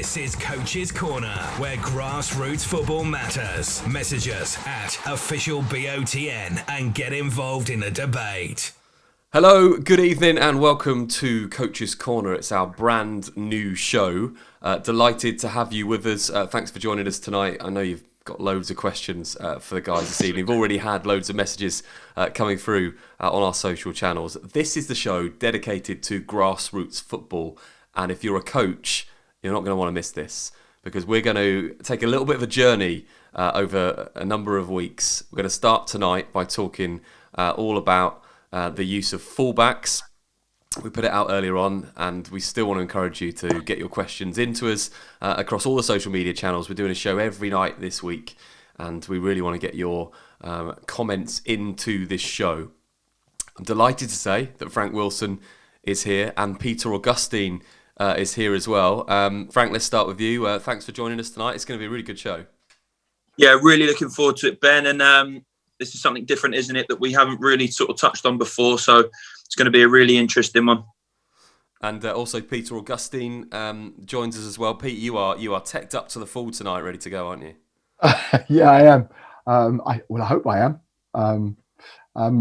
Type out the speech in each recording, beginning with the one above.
This is Coach's Corner, where grassroots football matters. Message us at officialBOTN and get involved in the debate. Hello, good evening and welcome to Coach's Corner. It's our brand new show. Delighted to have you with us. Thanks for joining us tonight. I know you've got loads of questions for the guys this evening. We've already had loads of messages coming through on our social channels. This is the show dedicated to grassroots football. And if you're a coach, you're not going to want to miss this, because we're going to take a little bit of a journey over a number of weeks. We're going to start tonight by talking all about the use of fullbacks. We put it out earlier on, and we still want to encourage you to get your questions into us across all the social media channels. We're doing a show every night this week, and we really want to get your comments into this show. I'm delighted to say that Frank Wilson is here, and Peter Augustine is here as well. Frank, let's start with you. Thanks for joining us tonight. It's going to be a really good show. Yeah, really looking forward to it, Ben. And this is something different, isn't it, that we haven't really sort of touched on before. So it's going to be a really interesting one. And also Peter Augustine joins us as well. Pete, you are teched up to the full tonight, ready to go, aren't you? Yeah, I am. I hope I am. I'm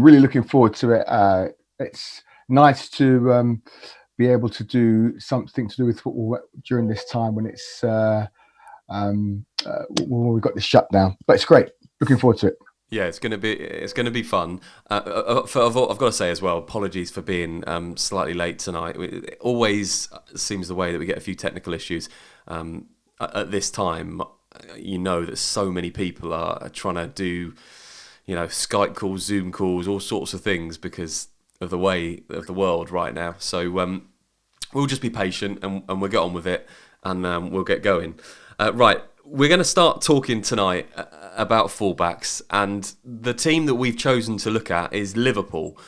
really looking forward to it. It's nice to be able to do something to do with football during this time when it's when we've got this shutdown. But it's great. Looking forward to it. Yeah, it's going to be fun. I've got to say as well, apologies for being slightly late tonight. It always seems the way that we get a few technical issues at this time. You know that so many people are trying to do, Skype calls, Zoom calls, all sorts of things because of the way of the world right now. So we'll just be patient and we'll get on with it, and we'll get going. Right. We're going to start talking tonight about fullbacks, and the team that we've chosen to look at is Liverpool.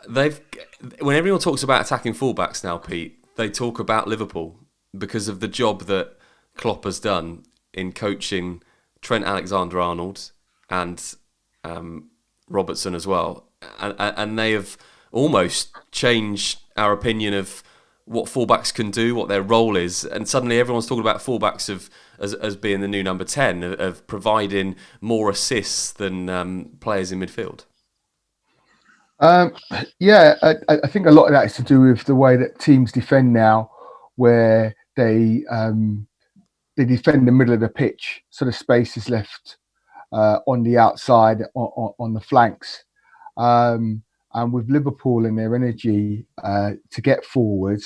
When everyone talks about attacking fullbacks now, Pete, they talk about Liverpool because of the job that Klopp has done in coaching Trent Alexander-Arnold and Robertson as well, and they have almost changed our opinion of what fullbacks can do, what their role is, and suddenly everyone's talking about fullbacks as being the new number 10, of providing more assists than players in midfield. I think a lot of that is to do with the way that teams defend now, where they defend the middle of the pitch, so the space is left on the outside, on the flanks. And with Liverpool and their energy to get forward,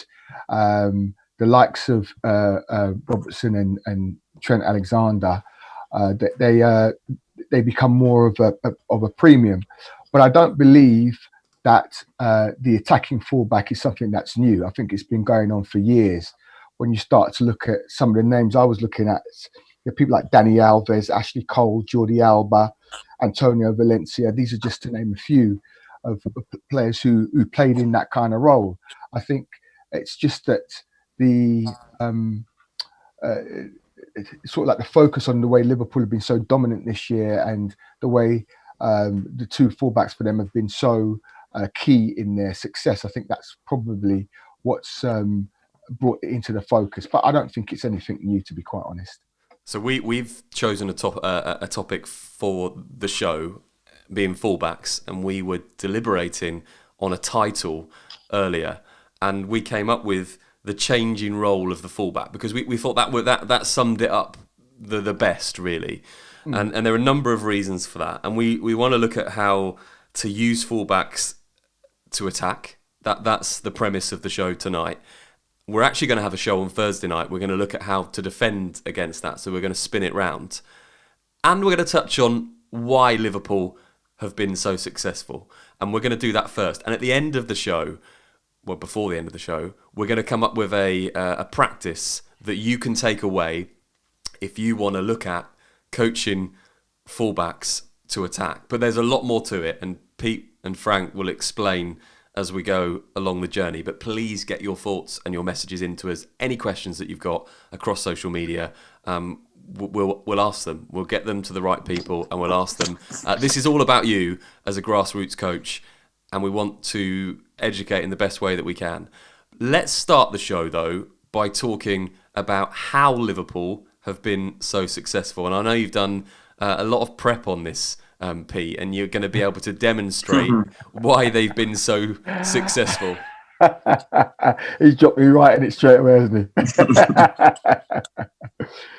the likes of Robertson and Trent Alexander, they become more of a premium. But I don't believe that the attacking fullback is something that's new. I think it's been going on for years. When you start to look at some of the names I was looking at, people like Dani Alves, Ashley Cole, Jordi Alba, Antonio Valencia. These are just to name a few of players who played in that kind of role. I think it's just that the sort of like the focus on the way Liverpool have been so dominant this year, and the way the two fullbacks for them have been so key in their success. I think that's probably what's brought it into the focus. But I don't think it's anything new, to be quite honest. So we've chosen a topic for the show, being fullbacks, and we were deliberating on a title earlier, and we came up with the changing role of the fullback, because we thought that summed it up the best, really. And there are a number of reasons for that, and we want to look at how to use fullbacks to attack. That's the premise of the show tonight. We're actually going to have a show on Thursday night. We're going to look at how to defend against that, so we're going to spin it round, and we're going to touch on why Liverpool have been so successful, and we're going to do that first. And at the end of the show, well, before the end of the show, we're going to come up with a practice that you can take away if you want to look at coaching fullbacks to attack. But there's a lot more to it, and Pete and Frank will explain as we go along the journey. But please get your thoughts and your messages into us. Any questions that you've got across social media, we'll ask them. We'll get them to the right people, and we'll ask them. This is all about you as a grassroots coach, and we want to educate in the best way that we can. Let's start the show, though, by talking about how Liverpool have been so successful. And I know you've done a lot of prep on this, Pete, and you're going to be able to demonstrate why they've been so successful. He's dropped me right in it straight away, hasn't he?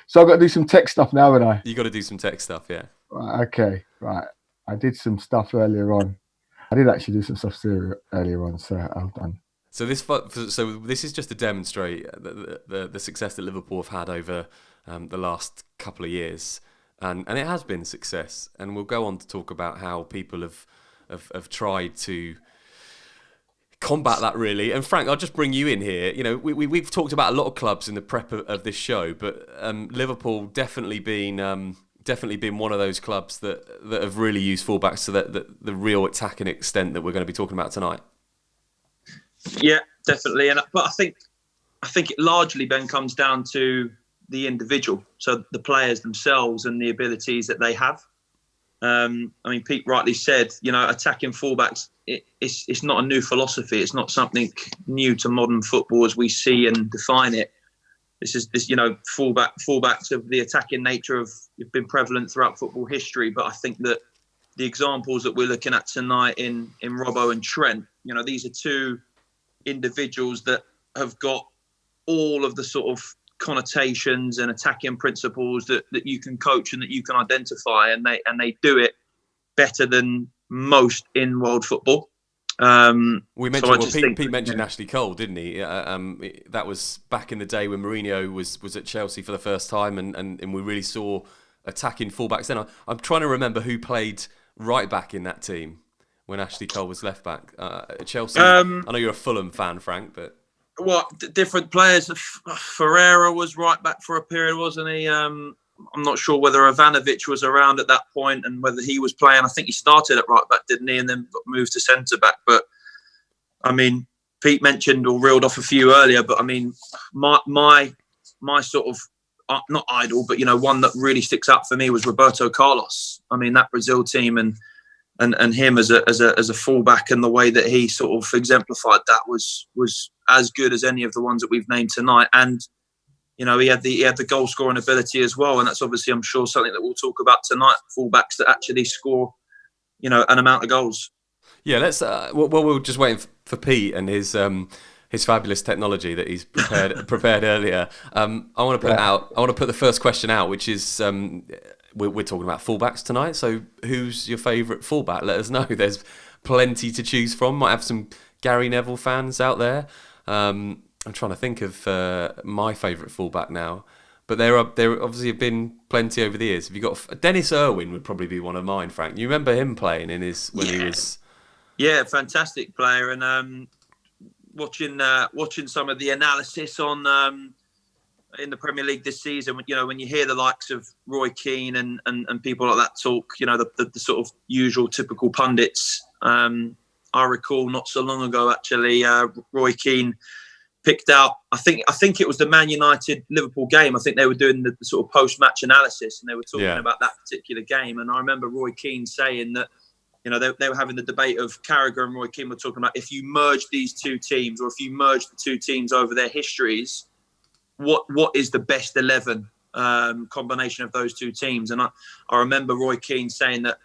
So I've got to do some tech stuff now, haven't I? You got to do some tech stuff, yeah. Right, okay, right. I did some stuff earlier on. I did actually do some stuff earlier on, so I've done. So this is just to demonstrate the success that Liverpool have had over the last couple of years, and it has been a success. And we'll go on to talk about how people have tried to combat that, really. And Frank, I'll just bring you in here. You know, we've talked about a lot of clubs in the prep of this show, but Liverpool definitely been one of those clubs that have really used fullbacks to the real attacking extent that we're going to be talking about tonight. Yeah, definitely. But I think it largely, Ben, comes down to the individual, so the players themselves and the abilities that they have. I mean, Pete rightly said, attacking fullbacks, it's not a new philosophy. It's not something new to modern football as we see and define it. Fullbacks of the attacking nature have been prevalent throughout football history. But I think that the examples that we're looking at tonight in Robbo and Trent, these are two individuals that have got all of the sort of connotations and attacking principles that you can coach and that you can identify, and they do it better than most in world football. We mentioned Pete mentioned Ashley Cole, didn't he? That was back in the day when Mourinho was at Chelsea for the first time, and we really saw attacking fullbacks then. I'm trying to remember who played right back in that team when Ashley Cole was left back at Chelsea. I know you're a Fulham fan, Frank, but different players. Ferreira was right back for a period, wasn't he? I'm not sure whether Ivanovic was around at that point and whether he was playing. I think he started at right back, didn't he? And then got moved to centre back. But I mean, Pete mentioned or reeled off a few earlier. But I mean, my sort of not idol, but one that really sticks out for me was Roberto Carlos. I mean, that Brazil team and him as a fullback and the way that he sort of exemplified that was as good as any of the ones that we've named tonight. And he had the goal scoring ability as well, and that's obviously, I'm sure, something that we'll talk about tonight. Fullbacks that actually score, an amount of goals. Yeah, let's. We're just waiting for Pete and his fabulous technology that he's prepared earlier. I want to put out. I want to put the first question out, which is. We're talking about fullbacks tonight, so who's your favourite fullback? Let us know. There's plenty to choose from. Might have some Gary Neville fans out there. I'm trying to think of my favourite fullback now, but there obviously have been plenty over the years. Have you got Dennis Irwin? Would probably be one of mine, Frank. You remember him playing when he was? Yeah, fantastic player, and watching some of the analysis on. In the Premier League this season, when you hear the likes of Roy Keane and people like that talk, the sort of usual typical pundits. I recall not so long ago, actually, Roy Keane picked out, I think it was the Man United Liverpool game. I think they were doing the sort of post-match analysis and they were talking about that particular game. And I remember Roy Keane saying that, they were having the debate of Carragher and Roy Keane were talking about if you merge these two teams or if you merge the two teams over their histories, what is the best 11 combination of those two teams? And I remember Roy Keane saying that,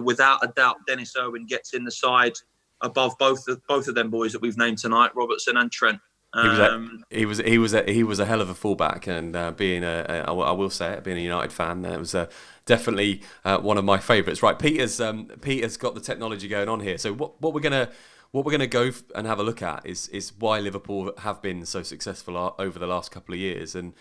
without a doubt, Dennis Irwin gets in the side above both of them boys that we've named tonight, Robertson and Trent. He was a hell of a fullback, and I will say it, being a United fan, it was definitely one of my favourites. Right, Peter's got the technology going on here. So what we're gonna go and have a look at is why Liverpool have been so successful over the last couple of years. And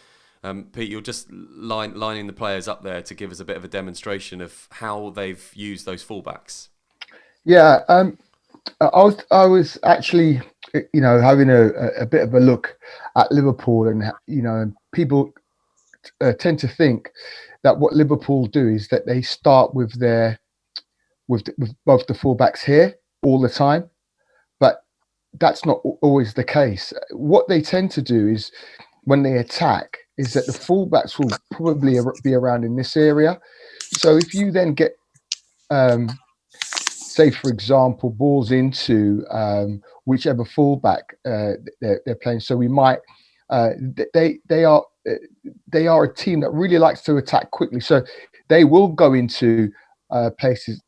Pete, you're just lining the players up there to give us a bit of a demonstration of how they've used those fullbacks. Yeah, I was actually, having a bit of a look at Liverpool, and people tend to think that what Liverpool do is that they start with both the fullbacks here all the time. That's not always the case. What they tend to do is when they attack is that the fullbacks will probably be around in this area. So if you then get, say, for example, balls into whichever fullback they're playing. So we might, they are they are a team that really likes to attack quickly. So they will go into places,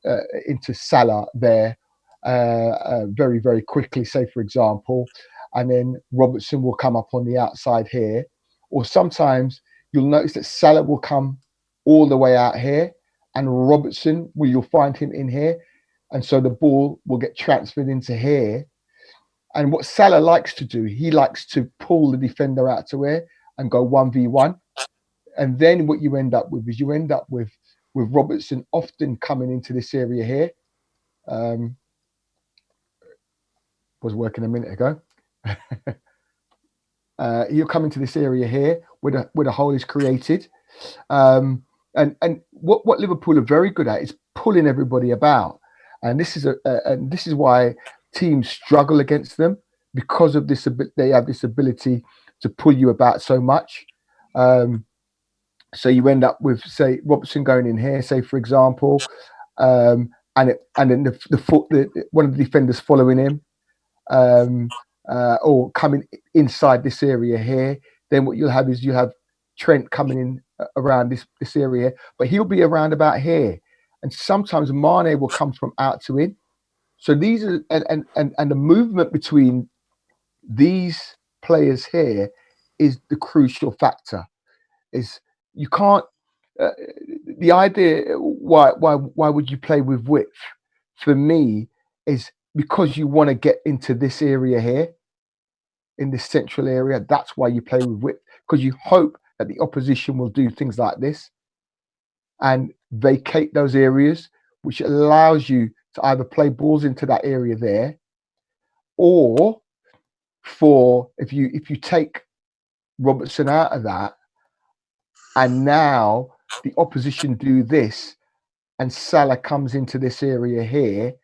into Salah there very, very quickly, say, for example, and then Robertson will come up on the outside here. Or sometimes you'll notice that Salah will come all the way out here, and Robertson, you'll find him in here. And so the ball will get transferred into here. And what Salah likes to do, he likes to pull the defender out to here and go 1v1. And then what you end up with is with Robertson often coming into this area here. Was working a minute ago. He'll come into this area here where the hole is created. And what Liverpool are very good at is pulling everybody about. And this is why teams struggle against them, because of this. They have this ability to pull you about so much. So you end up with, say, Robertson going in here, say, for example, and then one of the defenders following him, or coming inside this area here. Then what you'll have is Trent coming in around this area, but he'll be around about here. And sometimes Mane will come from out to in. So these are and the movement between these players here is the crucial factor. Is you can't the idea why would you play with width? For me, is because you want to get into this area here, in this central area. That's why you play with width, because you hope that the opposition will do things like this and vacate those areas, which allows you to either play balls into that area there, or if you take Robertson out of that, and now the opposition do this, and Salah comes into this area here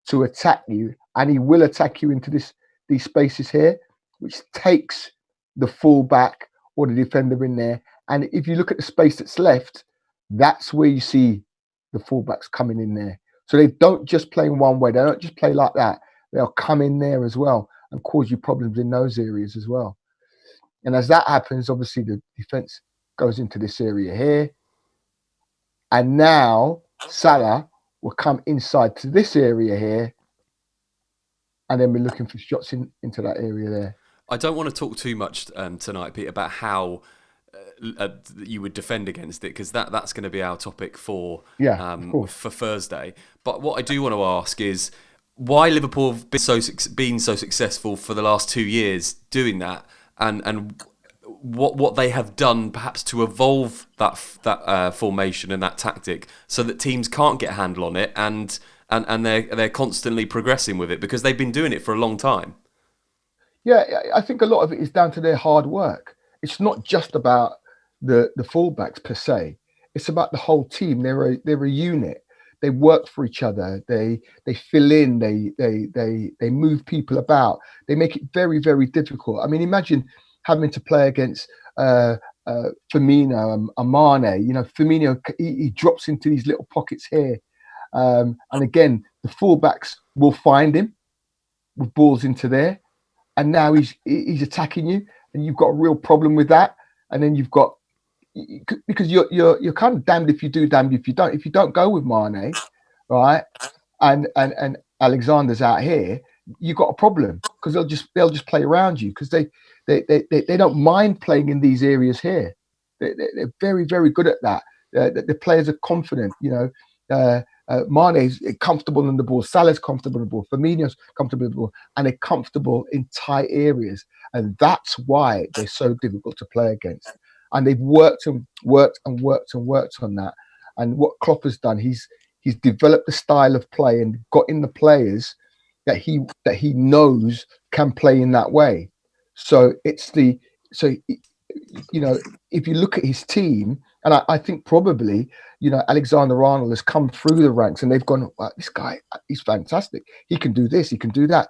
to attack you, and he will attack you into these spaces here, which takes the fullback or the defender in there. And if you look at the space that's left, that's where you see the fullbacks coming in there. So they don't just play in one way. They don't just play like that. They'll come in there as well and cause you problems in those areas as well. And as that happens, obviously the defense goes into this area here. And now Salah will come inside to this area here. And then we're looking for shots into that area there. I don't want to talk too much tonight, Pete, about how you would defend against it, because that's going to be our topic for Thursday. But what I do want to ask is why Liverpool have been so successful for the last 2 years doing that, and what they have done perhaps to evolve that formation and that tactic so that teams can't get a handle on it, and they're constantly progressing with it, because they've been doing it for a long time. Yeah, I think a lot of it is down to their hard work. It's not just about the fullbacks per se. It's about the whole team. They're a unit. They work for each other. They fill in. They move people about. They make it very, very difficult. I mean, imagine having to play against Firmino and Mane. You know, Firmino, he drops into these little pockets here, and again, the fullbacks will find him with balls into there. And now he's attacking you, and you've got a real problem with that. And then you've got, because you're kind of damned if you do, damned if you don't. If you don't go with Mane, right, and Alexander's out here, you've got a problem, because they'll just play around you, because they don't mind playing in these areas here. They're very, very good at that. The players are confident, you know. Mane's comfortable on the ball, Salah's comfortable on the ball, Firmino's comfortable on the ball, and they're comfortable in tight areas. And that's why they're so difficult to play against. And they've worked on that. And what Klopp has done, he's developed the style of play and got in the players that he knows can play in that way. So you know, if you look at his team, and I think probably, you know, Alexander-Arnold has come through the ranks and they've gone, well, this guy, he's fantastic. He can do this, he can do that.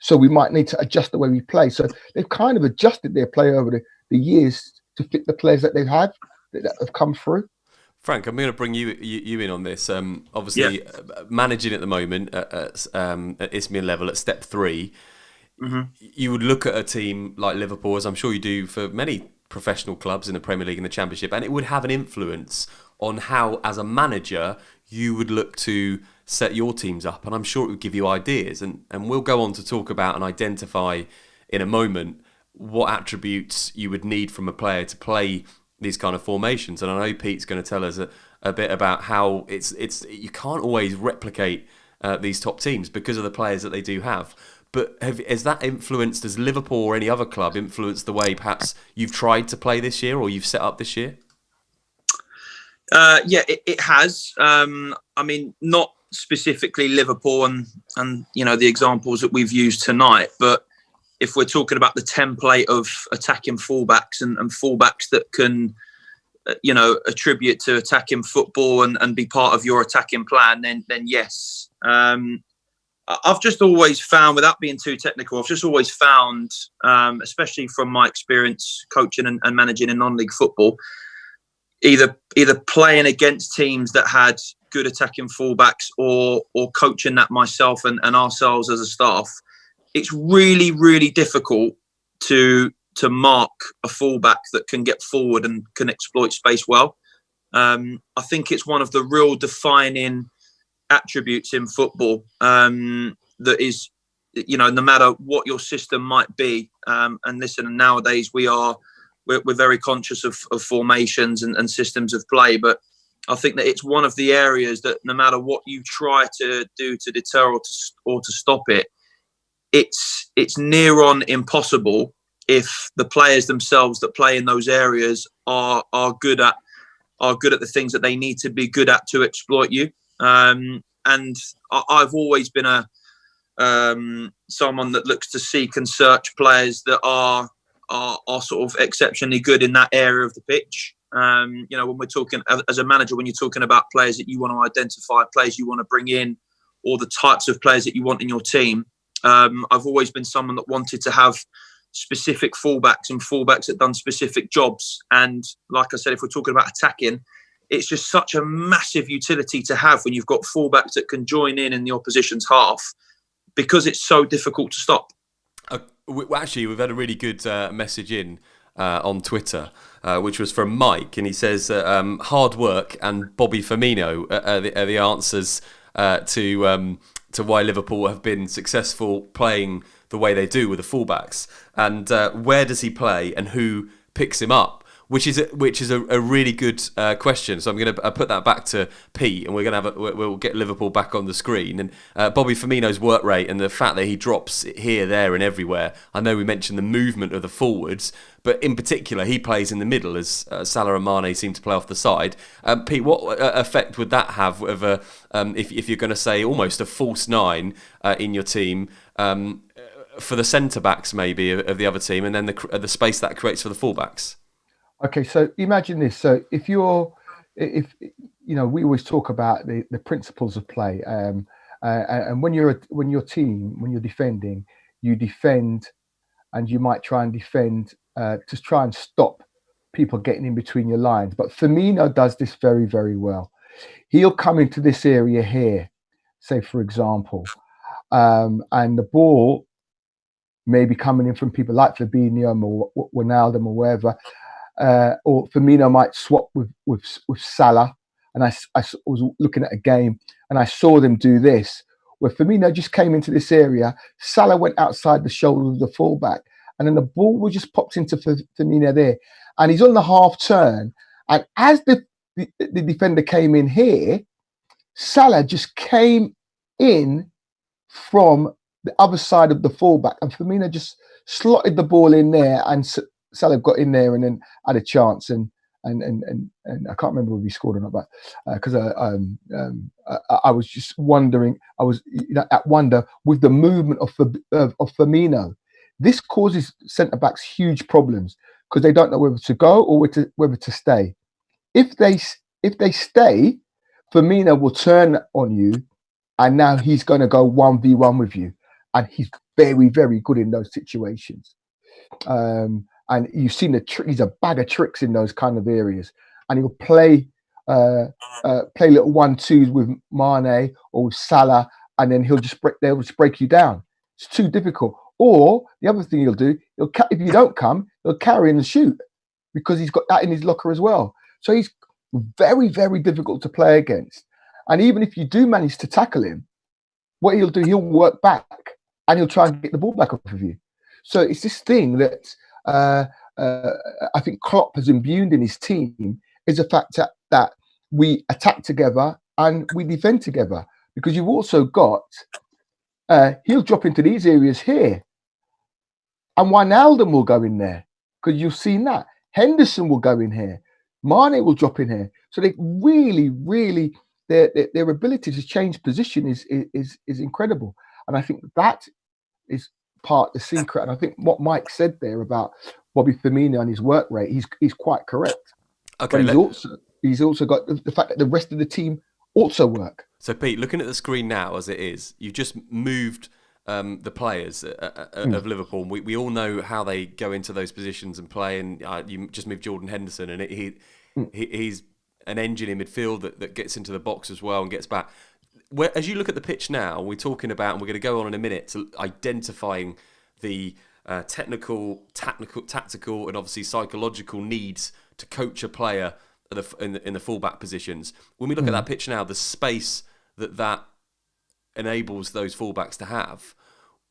So we might need to adjust the way we play. So they've kind of adjusted their play over the years to fit the players that they've had, that have come through. Frank, I'm going to bring you in on this. Obviously, managing at the moment at Isthmian level at step 3, you would look at a team like Liverpool, as I'm sure you do for many professional clubs in the Premier League and the Championship, and it would have an influence on how, as a manager, you would look to set your teams up. And I'm sure it would give you ideas. And we'll go on to talk about and identify in a moment what attributes you would need from a player to play these kind of formations. And I know Pete's going to tell us a bit about how it's you can't always replicate these top teams because of the players that they do have. But has that influenced, has Liverpool or any other club influenced the way perhaps you've tried to play this year or you've set up this year? Yeah, it has. I mean, not specifically Liverpool and the examples that we've used tonight, but if we're talking about the template of attacking fullbacks and fullbacks that can, attribute to attacking football and be part of your attacking plan, then yes. I've just always found, without being too technical, especially from my experience coaching and managing in non-league football, either playing against teams that had good attacking fullbacks or coaching that myself and ourselves as a staff, it's really, really difficult to mark a fullback that can get forward and can exploit space well. I think it's one of the real defining attributes in football that is, no matter what your system might be. And listen, nowadays we're very conscious of formations and systems of play, but I think that it's one of the areas that no matter what you try to do to deter or to stop it, it's near on impossible if the players themselves that play in those areas are good at the things that they need to be good at to exploit you. And I've always been someone that looks to seek and search players that are sort of exceptionally good in that area of the pitch. When we're talking as a manager, when you're talking about players that you want to identify, players you want to bring in, or the types of players that you want in your team, I've always been someone that wanted to have specific fullbacks and fullbacks that done specific jobs. And like I said, if we're talking about attacking, it's just such a massive utility to have when you've got fullbacks that can join in the opposition's half, because it's so difficult to stop. Actually, we've had a really good message in on Twitter, which was from Mike, and he says hard work and Bobby Firmino are the answers to why Liverpool have been successful playing the way they do with the fullbacks. And where does he play and who picks him up? Which is a really good question. So I'm going to put that back to Pete, and we're going to we'll get Liverpool back on the screen. And Bobby Firmino's work rate and the fact that he drops here, there, and everywhere. I know we mentioned the movement of the forwards, but in particular he plays in the middle as Salah and Mane seem to play off the side. Pete, what effect would that have if you're going to say almost a false nine in your team? For the centre backs maybe of the other team, and then the space that creates for the fullbacks. Okay, so imagine this. So if we always talk about the principles of play, and when you're defending, you defend, and you might try and defend to try and stop people getting in between your lines. But Firmino does this very, very well. He'll come into this area here, say for example, and the ball may be coming in from people like Fabinho or Wijnaldum or wherever. Or Firmino might swap with Salah, and I was looking at a game and I saw them do this, where Firmino just came into this area, Salah went outside the shoulder of the fullback, and then the ball just popped into Firmino there, and he's on the half turn, and as the defender came in here, Salah just came in from the other side of the fullback, and Firmino just slotted the ball in there, and Salah got in there and then had a chance, and I can't remember whether he scored or not, but because I was just wondering, I was at wonder with the movement of Firmino. This causes centre backs huge problems because they don't know whether to go or whether to stay. If they stay, Firmino will turn on you, and now he's going to go 1v1 with you, and he's very, very good in those situations. And you've seen he's a bag of tricks in those kind of areas. And he'll play little 1-2s with Mane or with Salah, and then they'll just break you down. It's too difficult. Or the other thing he'll do, if you don't come, he'll carry and shoot. because he's got that in his locker as well. So he's very, very difficult to play against. And even if you do manage to tackle him, what he'll do, he'll work back and he'll try and get the ball back off of you. So it's this thing that I think Klopp has imbued in his team, is the fact that we attack together and we defend together. Because you've also got, he'll drop into these areas here. And Wijnaldum will go in there, because you've seen that. Henderson will go in here. Mane will drop in here. So they really, really, their ability to change position is incredible. And I think that is part of the secret. And I think what Mike said there about Bobby Firmino and his work rate, he's quite correct. Okay, but he's also got the fact that the rest of the team also work. So Pete, looking at the screen now as it is, you've just moved the players of Liverpool. We all know how they go into those positions and play. And you just moved Jordan Henderson, and he's an engine in midfield that gets into the box as well and gets back. As you look at the pitch now, we're talking about, and we're going to go on in a minute, to identifying the technical, tactical, and obviously psychological needs to coach a player in the fullback positions. When we look at that pitch now, the space that enables those fullbacks to have,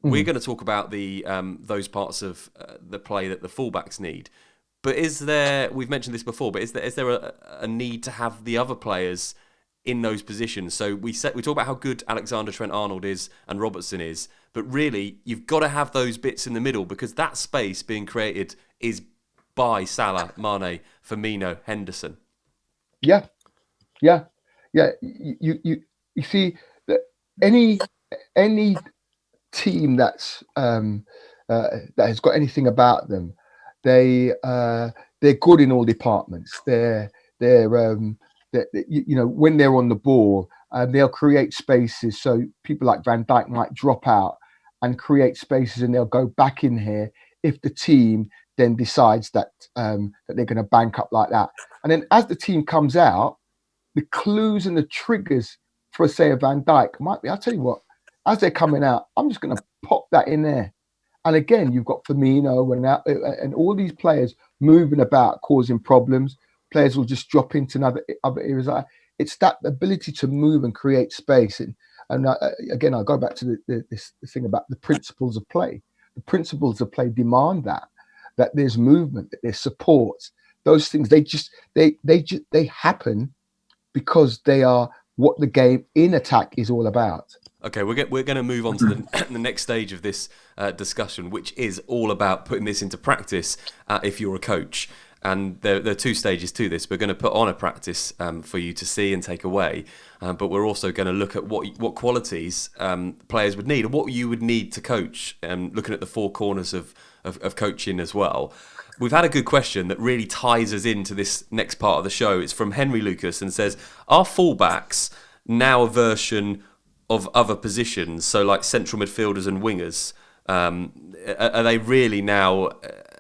we're going to talk about those parts of the play that the fullbacks need. But we've mentioned this before, but is there a need to have the other players in those positions? So we talk about how good Alexander Trent-Arnold is and Robertson is, but really you've got to have those bits in the middle, because that space being created is by Salah, Mane, Firmino, Henderson. Yeah. You see that any team that's that has got anything about them, they're good in all departments. They're when they're on the ball, they'll create spaces. So people like Van Dijk might drop out and create spaces, and they'll go back in here if the team then decides that they're going to bank up like that. And then as the team comes out, the clues and the triggers for, say, a Van Dijk might be, I'll tell you what, as they're coming out, I'm just going to pop that in there. And again, you've got Firmino and all these players moving about, causing problems. Players will just drop into other areas. It's that ability to move and create space. And again, I'll go back to this thing about the principles of play. The principles of play demand that there's movement, that there's support. Those things, they happen because they are what the game in attack is all about. Okay, we're going to move on to the next stage of this discussion, which is all about putting this into practice if you're a coach. And there are two stages to this. We're going to put on a practice for you to see and take away, but we're also going to look at what qualities players would need, and what you would need to coach, looking at the four corners of coaching as well. We've had a good question that really ties us into this next part of the show. It's from Henry Lucas and says, are fullbacks now a version of other positions, so like central midfielders and wingers? Are they really now,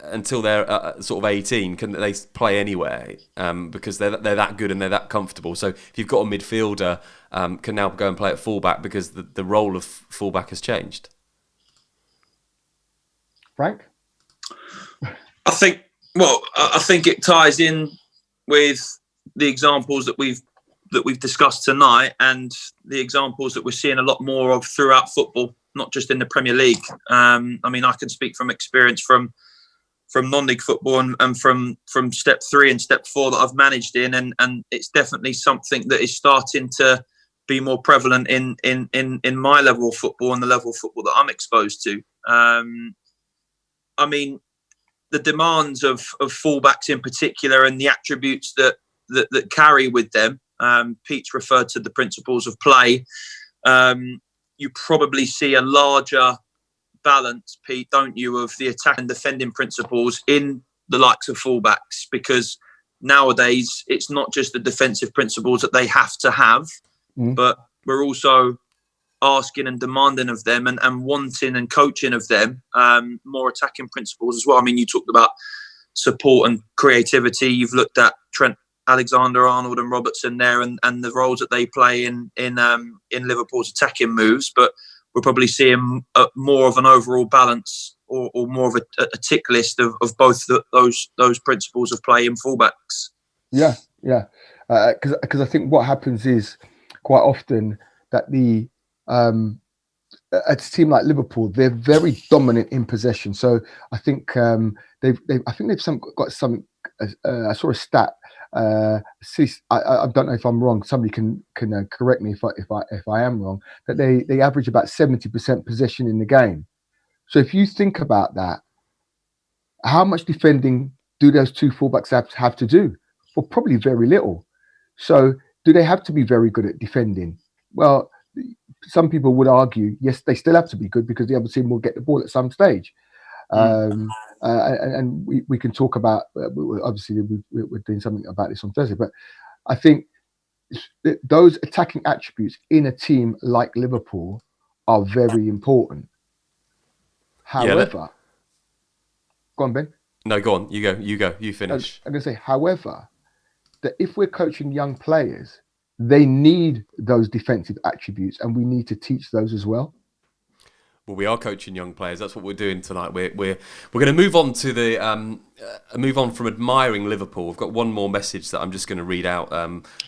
until they're sort of 18, can they play anywhere because they're that good and they're that comfortable? So if you've got a midfielder, can now go and play at fullback because the role of fullback has changed? Frank? I think it ties in with the examples that we've discussed tonight, and the examples that we're seeing a lot more of throughout football, not just in the Premier League. I mean, I can speak from experience from non-league football and from step 3 and step 4 that I've managed in, and it's definitely something that is starting to be more prevalent in my level of football and the level of football that I'm exposed to. I mean, the demands of fullbacks in particular, and the attributes that carry with them. Pete's referred to the principles of play. You probably see a larger balance, Pete, don't you, of the attack and defending principles in the likes of fullbacks, because nowadays it's not just the defensive principles that they have to have, but we're also asking and demanding of them and wanting and coaching of them more attacking principles as well. I mean, you talked about support and creativity. You've looked at Trent Alexander-Arnold and Robertson there, and the roles that they play in Liverpool's attacking moves. But we're probably seeing more of an overall balance or more of a tick list of both those principles of play in fullbacks. Yeah. Because I think what happens is quite often that a team like Liverpool, they're very dominant in possession. So I think they've got some. I saw a stat. I don't know if I'm wrong. Somebody can correct me if I am wrong. That they average about 70% possession in the game. So if you think about that, how much defending do those two fullbacks have to do? Well, probably very little. So do they have to be very good at defending? Well, some people would argue, yes, they still have to be good because the other team will get the ball at some stage. And we can talk about, obviously we're doing something about this on Thursday, but I think those attacking attributes in a team like Liverpool are very important. However, go on, Ben. No, go on. You go. You finish. I'm going to say, however, that if we're coaching young players, they need those defensive attributes, and we need to teach those as well. Well, we are coaching young players. That's what we're doing tonight. We're going to move on to the move on from admiring Liverpool. We've got one more message that I'm just going to read out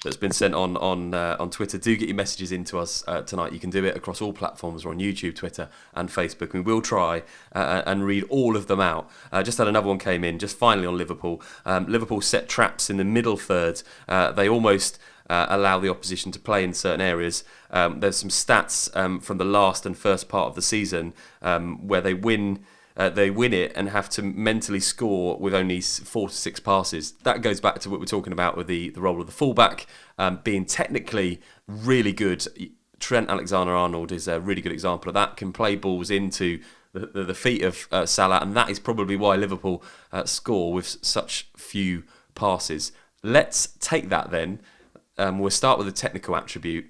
that's been sent on Twitter. Do get your messages into us tonight. You can do it across all platforms. We're on YouTube, Twitter, and Facebook. We will try and read all of them out. Just had another one came in just finally on Liverpool. Liverpool set traps in the middle third. They almost allow the opposition to play in certain areas. There's some stats from the last and first part of the season where they win it and have to mentally score with only 4 to 6 passes. That goes back to what we're talking about with the role of the fullback being technically really good. Trent Alexander-Arnold is a really good example of that. Can play balls into the feet of Salah, and that is probably why Liverpool score with such few passes. Let's take that then. We'll start with a technical attribute,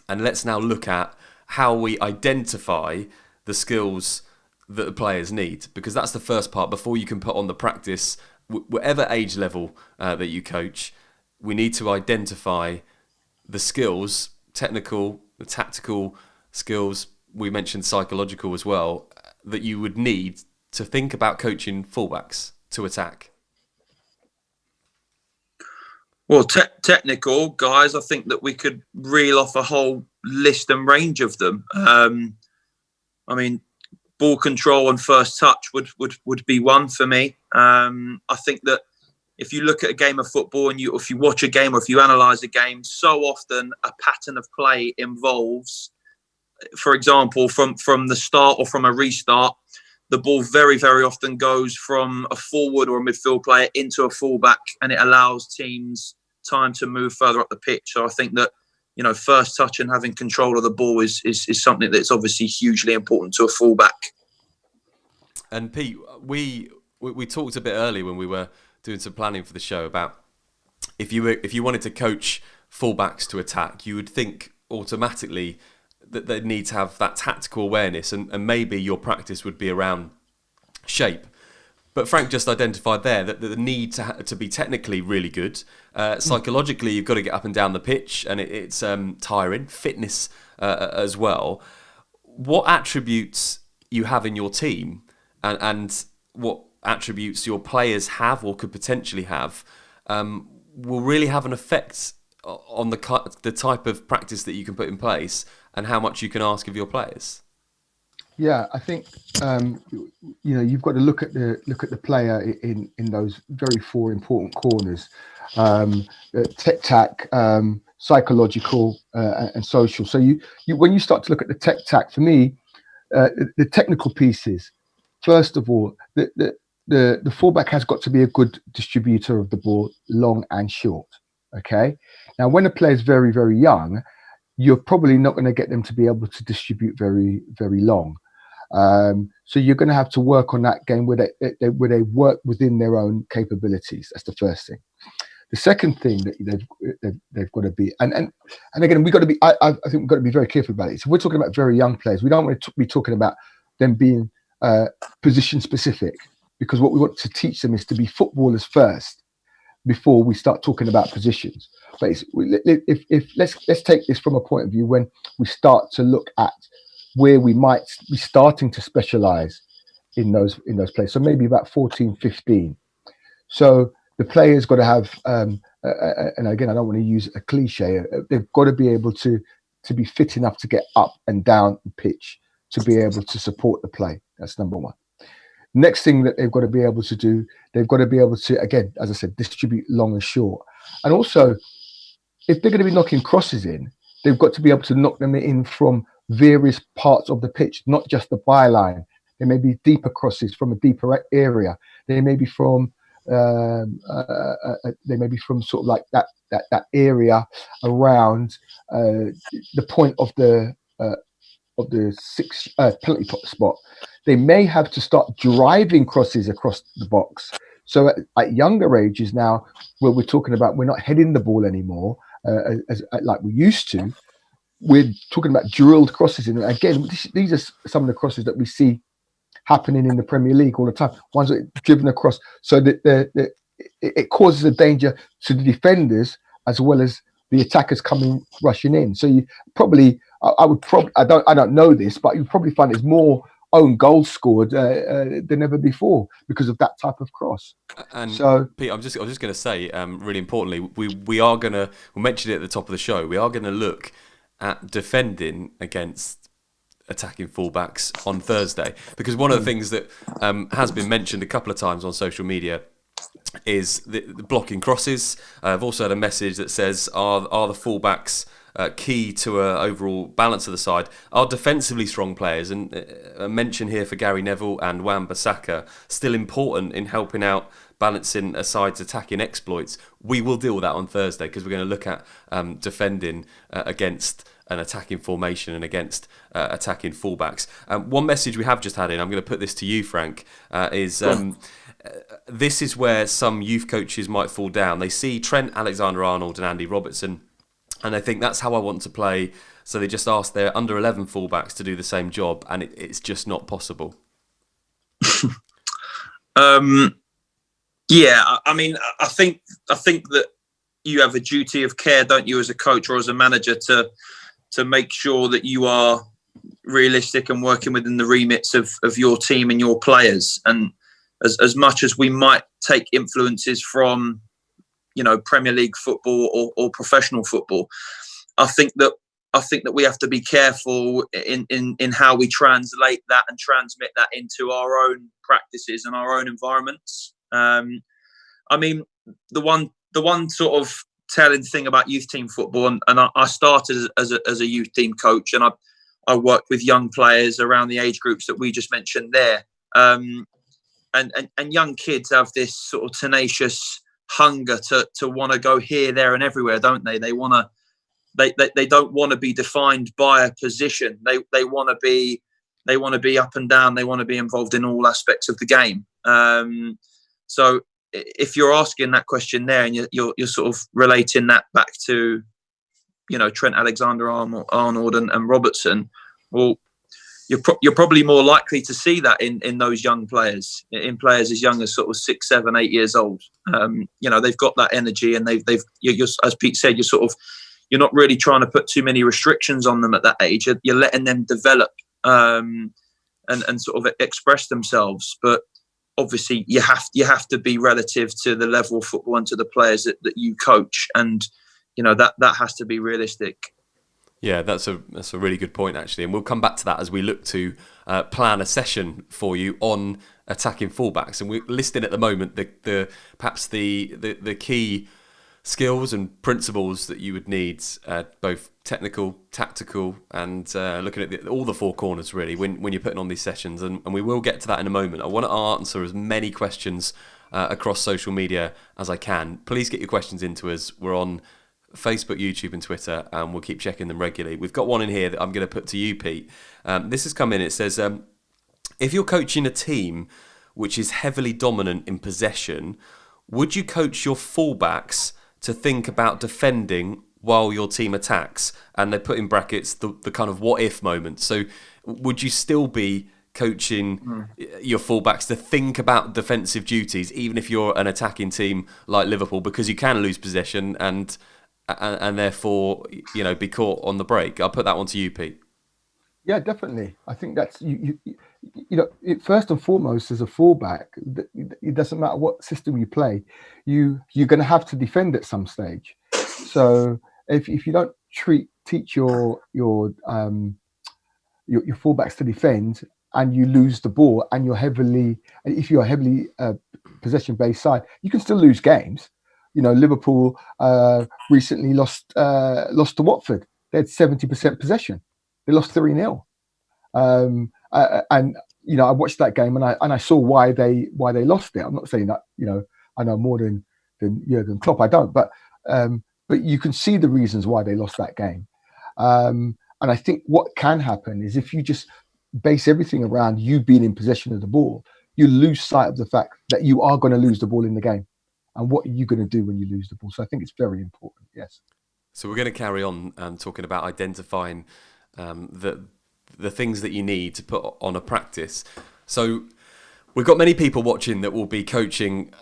and let's now look at how we identify the skills that the players need, because that's the first part. Before you can put on the practice, whatever age level that you coach, we need to identify the skills, technical, the tactical skills, we mentioned psychological as well, that you would need to think about coaching fullbacks to attack. Well, technical guys, I think that we could reel off a whole list and range of them. I mean, ball control and first touch would be one for me. I think that if you look at a game of football and if you watch a game or if you analyse a game, so often a pattern of play involves, for example, from the start or from a restart, the ball very, very often goes from a forward or a midfield player into a fullback, and it allows teams time to move further up the pitch. So I think that, first touch and having control of the ball is something that's obviously hugely important to a fullback. And Pete, we talked a bit earlier when we were doing some planning for the show about if you wanted to coach fullbacks to attack, you would think automatically that they need to have that tactical awareness, and maybe your practice would be around shape. But Frank just identified there that the need to be technically really good. Psychologically, you've got to get up and down the pitch, and it's tiring. Fitness as well. What attributes you have in your team, and what attributes your players have or could potentially have, will really have an effect on the type of practice that you can put in place and how much you can ask of your players. Yeah, I think you've got to look at the player in those very 4 important corners: tech tack, psychological, and social. So you when you start to look at the tech tack, for me, the technical pieces. First of all, the fullback has got to be a good distributor of the ball, long and short. Okay. Now, when a player is very, very young, you're probably not going to get them to be able to distribute very, very long. So you're going to have to work on that game where they work within their own capabilities. That's the first thing. The second thing that they've got to be, and again, we've got to be. I think we've got to be very careful about it. So we're talking about very young players. We don't want to be talking about them being position specific, because what we want to teach them is to be footballers first before we start talking about positions. But let's take this from a point of view when we start to look at where we might be starting to specialize in those plays. So maybe about 14, 15. So the players got to have, and again, I don't want to use a cliche. They've got to be able to be fit enough to get up and down the pitch to be able to support the play. That's number one. Next thing that they've got to be able to do, they've got to be able to, again, as I said, distribute long and short. And also, if they're going to be knocking crosses in, they've got to be able to knock them in from various parts of the pitch, not just the byline. There may be deeper crosses from a deeper area. They may be from sort of like that area around the point of the penalty spot. They may have to start driving crosses across the box. So at younger ages now, where we're talking about, we're not heading the ball anymore as like we used to. We're talking about drilled crosses, and again, these are some of the crosses that we see happening in the Premier League all the time. Ones that are driven across, so that it causes a danger to the defenders as well as the attackers coming rushing in. So you probably, I don't know this, but you probably find there's more own goals scored than ever before because of that type of cross. And so, Pete, I was just going to say, really importantly, we'll mention it at the top of the show. We are going to look at defending against attacking fullbacks on Thursday, because one of the things that has been mentioned a couple of times on social media is the blocking crosses. I've also had a message that says, are the fullbacks key to an overall balance of the side? Are defensively strong players, and a mention here for Gary Neville and Wan-Bissaka, still important in helping out balancing a side's attacking exploits? We will deal with that on Thursday, because we're going to look at defending against an attacking formation and against attacking fullbacks. One message we have just had in, I'm going to put this to you, Frank, is this is where some youth coaches might fall down. They see Trent Alexander-Arnold and Andy Robertson, and they think that's how I want to play. So they just ask their under-11 fullbacks to do the same job, and it's just not possible. Yeah, I mean, I think that you have a duty of care, don't you, as a coach or as a manager, to make sure that you are realistic and working within the remits of your team and your players. And as much as we might take influences from, Premier League football or professional football, I think that we have to be careful in how we translate that and transmit that into our own practices and our own environments. I mean, the one sort of telling thing about youth team football, and I started as a youth team coach, and I worked with young players around the age groups that we just mentioned there. And young kids have this sort of tenacious hunger to want to go here, there, and everywhere, don't they? They want to. They don't want to be defined by a position. They want to be up and down. They want to be involved in all aspects of the game. So if you're asking that question there, and you're sort of relating that back to, Trent Alexander-Arnold and Robertson, well, you're probably more likely to see that in those young players, in players as young as sort of 6, 7, 8 years old. They've got that energy, and you're, as Pete said, you're not really trying to put too many restrictions on them at that age. You're letting them develop and sort of express themselves. But obviously, you have to be relative to the level of football and to the players that you coach, and that has to be realistic. Yeah, that's a really good point, actually, and we'll come back to that as we look to plan a session for you on attacking fullbacks. And we're listing at the moment perhaps the key skills and principles that you would need, both technical, tactical, and looking at all the four corners, really, when you're putting on these sessions. And we will get to that in a moment. I want to answer as many questions across social media as I can. Please get your questions into us. We're on Facebook, YouTube, and Twitter, and we'll keep checking them regularly. We've got one in here that I'm going to put to you, Pete. This has come in. It says, if you're coaching a team which is heavily dominant in possession, would you coach your fullbacks to think about defending while your team attacks? And they put in brackets the kind of what if moment. So would you still be coaching your fullbacks to think about defensive duties, even if you're an attacking team like Liverpool, because you can lose possession and therefore be caught on the break? I'll put that one to you, Pete. Yeah, definitely. I think that's first and foremost, as a fullback, it doesn't matter what system you play, you're going to have to defend at some stage. So if you don't teach your fullbacks to defend, and you lose the ball, and if you're a heavily possession based side, you can still lose games. Liverpool recently lost to Watford. They had 70% possession. They lost 3-0. And I watched that game, and I saw why they lost it. I'm not saying that I know more than Jurgen Klopp. I don't, but you can see the reasons why they lost that game. And I think what can happen is, if you just base everything around you being in possession of the ball, you lose sight of the fact that you are going to lose the ball in the game. And what are you going to do when you lose the ball? So I think it's very important. Yes. So we're going to carry on talking about identifying the things that you need to put on a practice. So we've got many people watching that will be coaching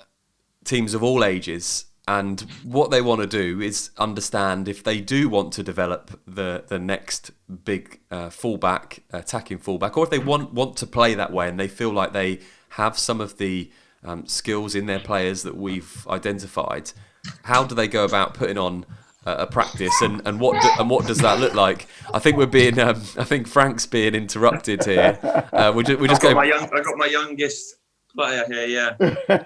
teams of all ages, and what they want to do is understand if they do want to develop the next big fullback, attacking fullback, or if they want to play that way and they feel like they have some of the skills in their players that we've identified. How do they go about putting on a practice, and what does that look like? I think we're being, I think Frank's being interrupted here. We just go. I got my youngest player here. Yeah.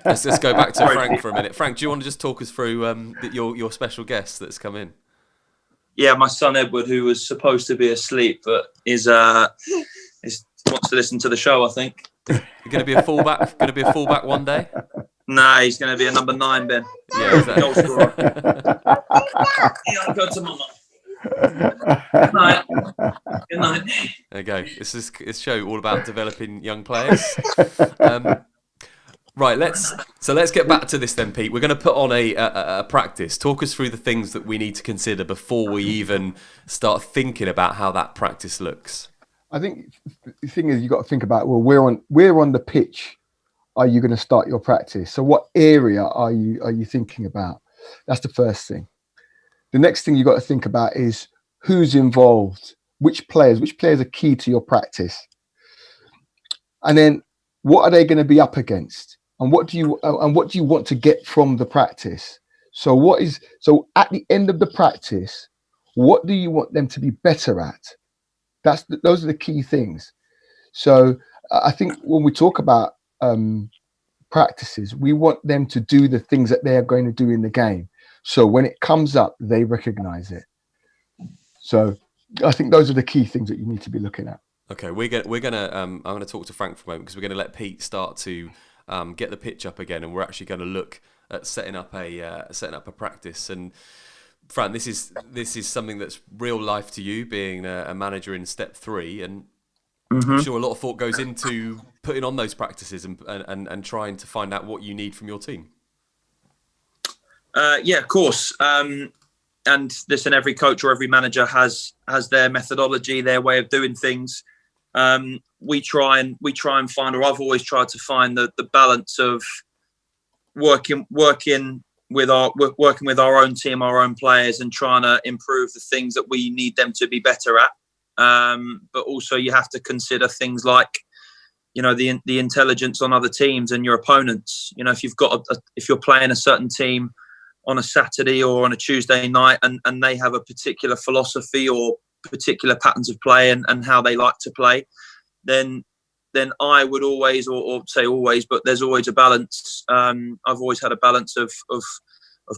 Let's just go back to Frank for a minute. Frank, do you want to just talk us through your special guest that's come in? Yeah, my son Edward, who was supposed to be asleep, but is wants to listen to the show, I think. You're going to be a fullback. Going to be a fullback one day. Nah, he's going to be a number 9, Ben. Yeah, exactly. Goal scorer. Yeah, go to mama. Good night. Good night. There you go. This is a show all about developing young players. Right, let's get back to this then, Pete. We're going to put on a practice. Talk us through the things that we need to consider before we even start thinking about how that practice looks. I think the thing is, you've got to think about, well, where on the pitch are you going to start your practice? So what area are you thinking about? That's the first thing. The next thing you've got to think about is who's involved, which players are key to your practice. And then what are they going to be up against? And what do you want to get from the practice? So at the end of the practice, what do you want them to be better at? Those are the key things. So I think when we talk about practices, we want them to do the things that they are going to do in the game. So when it comes up, they recognize it. So I think those are the key things that you need to be looking at. Okay, I'm gonna talk to Frank for a moment, because we're gonna let Pete start to get the pitch up again, and we're actually going to look at setting up a practice. And Frank, this is something that's real life to you, being a manager in Step 3, and I'm sure a lot of thought goes into putting on those practices and trying to find out what you need from your team. Yeah, of course. And listen, every coach or every manager has their methodology, their way of doing things. We try and find, or I've always tried to find the balance of working with our own team, our own players, and trying to improve the things that we need them to be better at. But also you have to consider things like, the intelligence on other teams and your opponents. If you're playing a certain team on a Saturday or on a Tuesday night, and they have a particular philosophy or particular patterns of play and how they like to play, then I would always, or say always, but there's always a balance. I've always had a balance of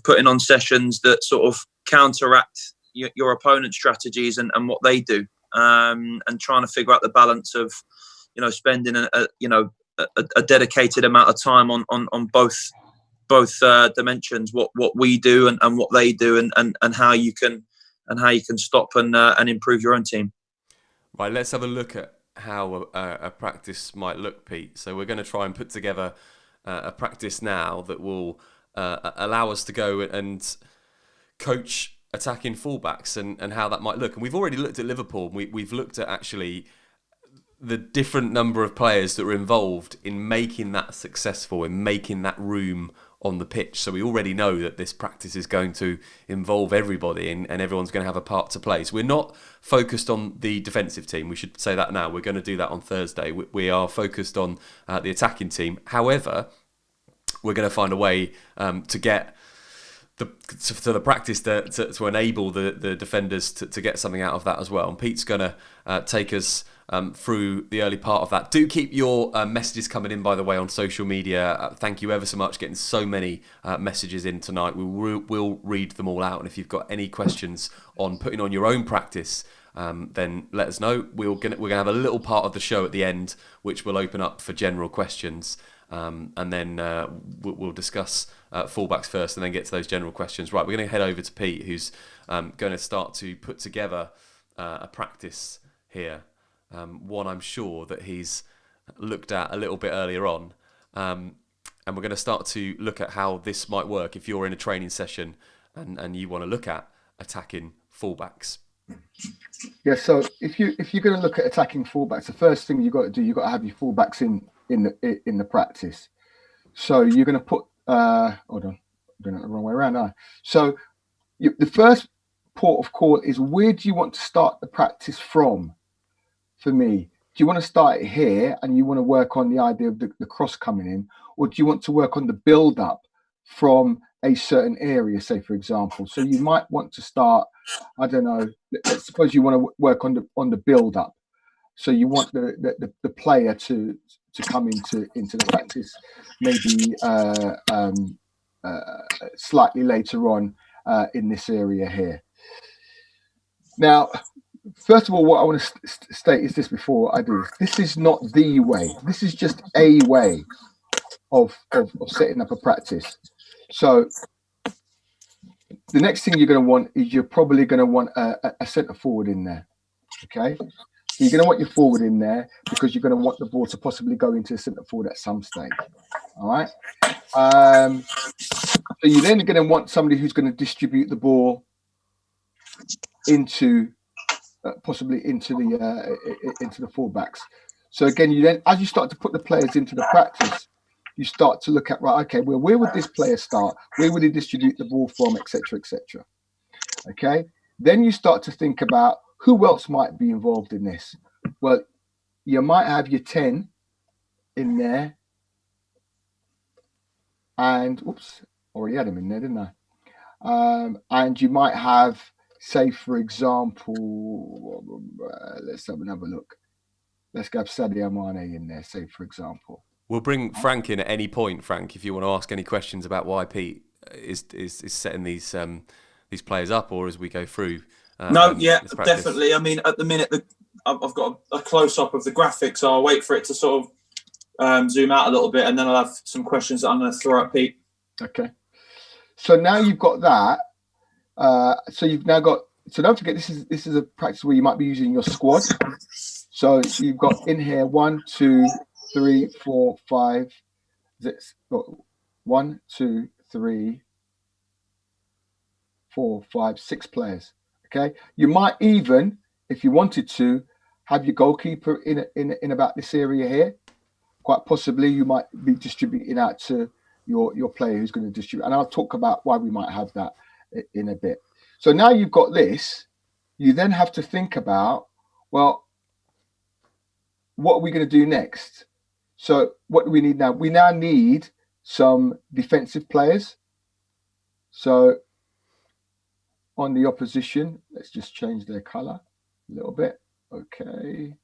putting on sessions that sort of counteract your opponent's strategies and what they do, and trying to figure out the balance of, spending a dedicated amount of time on both dimensions, what we do and what they do, and how you can stop and improve your own team. Right, let's have a look at how a practice might look, Pete. So we're going to try and put together a practice now that will allow us to go and coach attacking fullbacks and how that might look. And we've already looked at Liverpool. We've looked at actually the different number of players that were involved in making that successful, in making that room on the pitch. So we already know that this practice is going to involve everybody, and everyone's going to have a part to play. So we're not focused on the defensive team. We should say that now. We're going to do that on Thursday. We are focused on the attacking team. However, we're going to find a way to get the practice to enable the defenders to get something out of that as well. And Pete's going to take us through the early part of that. Do keep your messages coming in, by the way, on social media. Thank you ever so much, getting so many messages in tonight. We'll read them all out, and if you've got any questions on putting on your own practice, then let us know. We're gonna have a little part of the show at the end which will open up for general questions, and then we'll discuss fullbacks first and then get to those general questions. Right, we're going to head over to Pete, who's going to start to put together a practice here. One I'm sure that he's looked at a little bit earlier on. And we're going to start to look at how this might work if you're in a training session and you want to look at attacking fullbacks. Yeah, so if you're going to look at attacking fullbacks, the first thing you've got to do, you've got to have your fullbacks in the practice. So you're going to put hold on, I'm doing it the wrong way around, aren't I? So the first port of call is, where do you want to start the practice from? For me, do you want to start it here and you want to work on the idea of the cross coming in, or do you want to work on the build up from a certain area, say for example? So you might want to start, I don't know, let's suppose you want to work on the build up. So you want the player to come into the practice maybe slightly later on in this area here. Now, first of all, what I want to state is this before I do. This is not the way. This is just a way of setting up a practice. So the next thing you're going to want is, you're probably going to want a centre forward in there. Okay, so you're going to want your forward in there because you're going to want the ball to possibly go into a centre forward at some stage. All right. So you're then going to want somebody who's going to distribute the ball into possibly into the fullbacks. So again, you then, as you start to put the players into the practice, you start to look at, right, okay, well, where would this player start? Where would he distribute the ball from, etc., etc. Okay. Then you start to think about who else might be involved in this. Well, you might have your 10 in there, and oops, already had him in there, didn't I? And you might have, say, for example, let's have another look. Let's have Sadio Mane in there, say, for example. We'll bring Frank in at any point, Frank, if you want to ask any questions about why Pete is setting these players up, or as we go through. Definitely. I mean, at the minute, I've got a close-up of the graphics, so I'll wait for it to sort of zoom out a little bit, and then I'll have some questions that I'm going to throw at Pete. Okay. So now you've got that. So you've now got. So don't forget, this is a practice where you might be using your squad. So you've got in here 1, 2, 3, 4, 5. 1, 2, 3, 4, 5, 6 players. Okay. You might even, if you wanted to, have your goalkeeper in about this area here. Quite possibly, you might be distributing out to your player who's going to distribute. And I'll talk about why we might have that in a bit. So now you've got this, you then have to think about, well, what are we going to do next? So what do we need now? We now need some defensive players. So on the opposition, let's just change their color a little bit. Okay.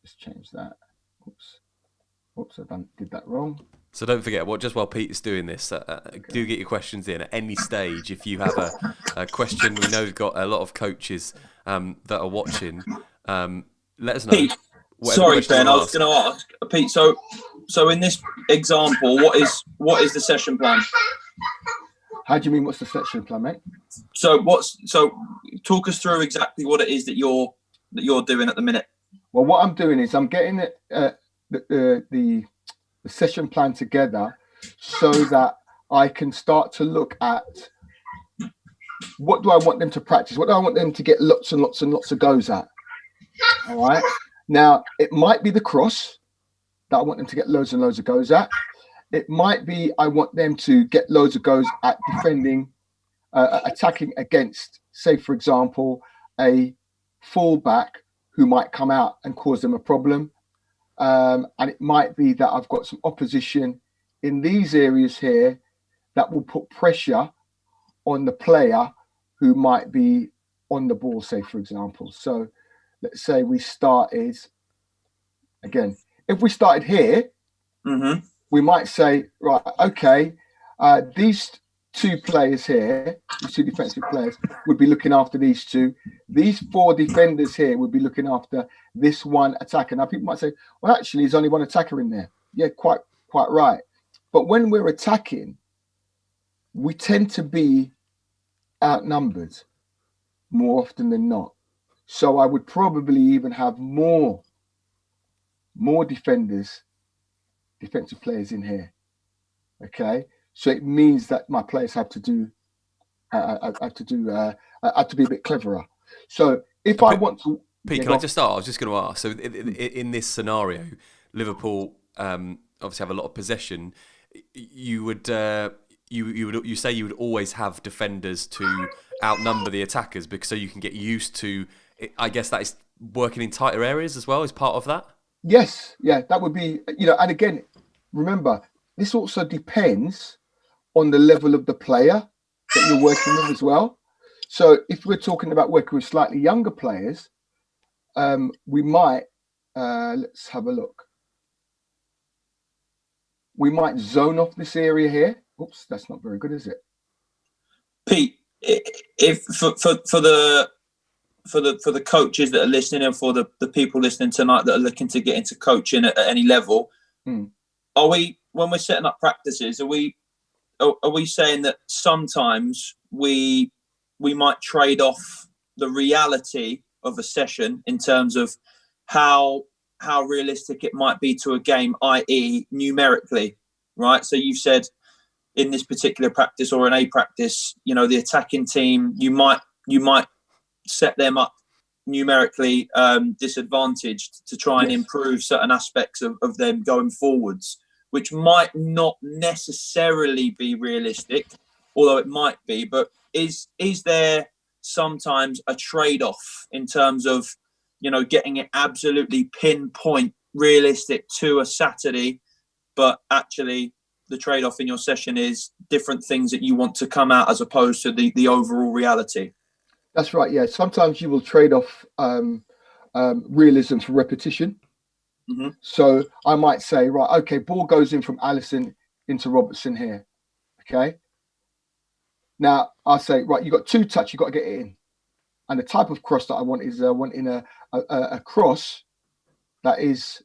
Let's change that. Oops, I did that wrong. So don't forget, just while Pete's doing this, do get your questions in at any stage. If you have a question, we know we've got a lot of coaches that are watching. Let us know. Pete, sorry, Ben, I was going to ask Pete. So in this example, what is the session plan? How do you mean? What's the session plan, mate? So talk us through exactly what it is that you're doing at the minute. Well, what I'm doing is I'm getting the session plan together so that I can start to look at what do I want them to practice? What do I want them to get lots and lots and lots of goes at? All right. Now, it might be the cross. that I want them to get loads and loads of goals at. It might be I want them to get loads of goals at defending, attacking against, say, for example, a fullback who might come out and cause them a problem. And it might be that I've got some opposition in these areas here that will put pressure on the player who might be on the ball, say, for example. So let's say we started, again, if we started here, we might say, right, okay, these two players here, these two defensive players, would be looking after these two. These four defenders here would be looking after this one attacker. Now, people might say, well, actually, there's only one attacker in there. Yeah, quite right. But when we're attacking, we tend to be outnumbered more often than not. So I would probably even have more defensive players in here. Okay, so it means that my players have to be a bit cleverer. So if I want to, Pete, can I just start? I was just going to ask. So in this scenario, Liverpool obviously have a lot of possession. You would you say you would always have defenders to outnumber the attackers because so you can get used to. I guess that is working in tighter areas as well as part of that. Yes, yeah, that would be, and again, remember, this also depends on the level of the player that you're working with as well. So if we're talking about working with slightly younger players, we might, let's have a look. We might zone off this area here. Oops, that's not very good, is it? Pete, if for the coaches that are listening and for the people listening tonight that are looking to get into coaching at any level, are we, when we're setting up practices, are we saying that sometimes we might trade off the reality of a session in terms of how realistic it might be to a game, i.e. numerically, right? So you've said in this particular practice or in a practice, the attacking team, you might set them up numerically disadvantaged to try and improve certain aspects of them going forwards, which might not necessarily be realistic, although it might be. But is there sometimes a trade-off in terms of, getting it absolutely pinpoint realistic to a Saturday, but actually the trade-off in your session is different things that you want to come out as opposed to the overall reality? That's right. Yeah. Sometimes you will trade off realism for repetition. So I might say, right, okay, ball goes in from Alisson into Robertson here. Okay. Now I'll say, right, you got two touch, you got to get it in. And the type of cross that I want is wanting a cross that is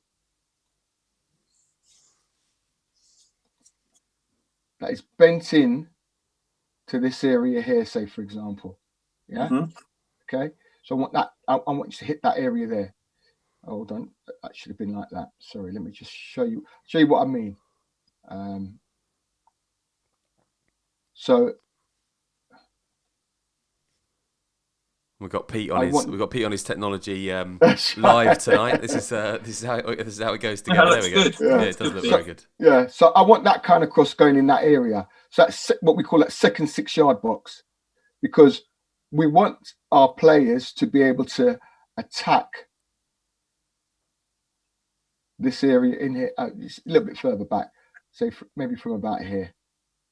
bent in to this area here, say, for example. Yeah. Okay. So I want that. I want you to hit that area there. Hold on. That should have been like that. Sorry. Let me just show you what I mean. So we've got Pete on his technology live tonight. This is how it goes together. There we go. Yeah, it does look very good. Yeah. So I want that kind of cross going in that area. So that's what we call that second 6-yard box, because we want our players to be able to attack this area in here, a little bit further back, say maybe from about here.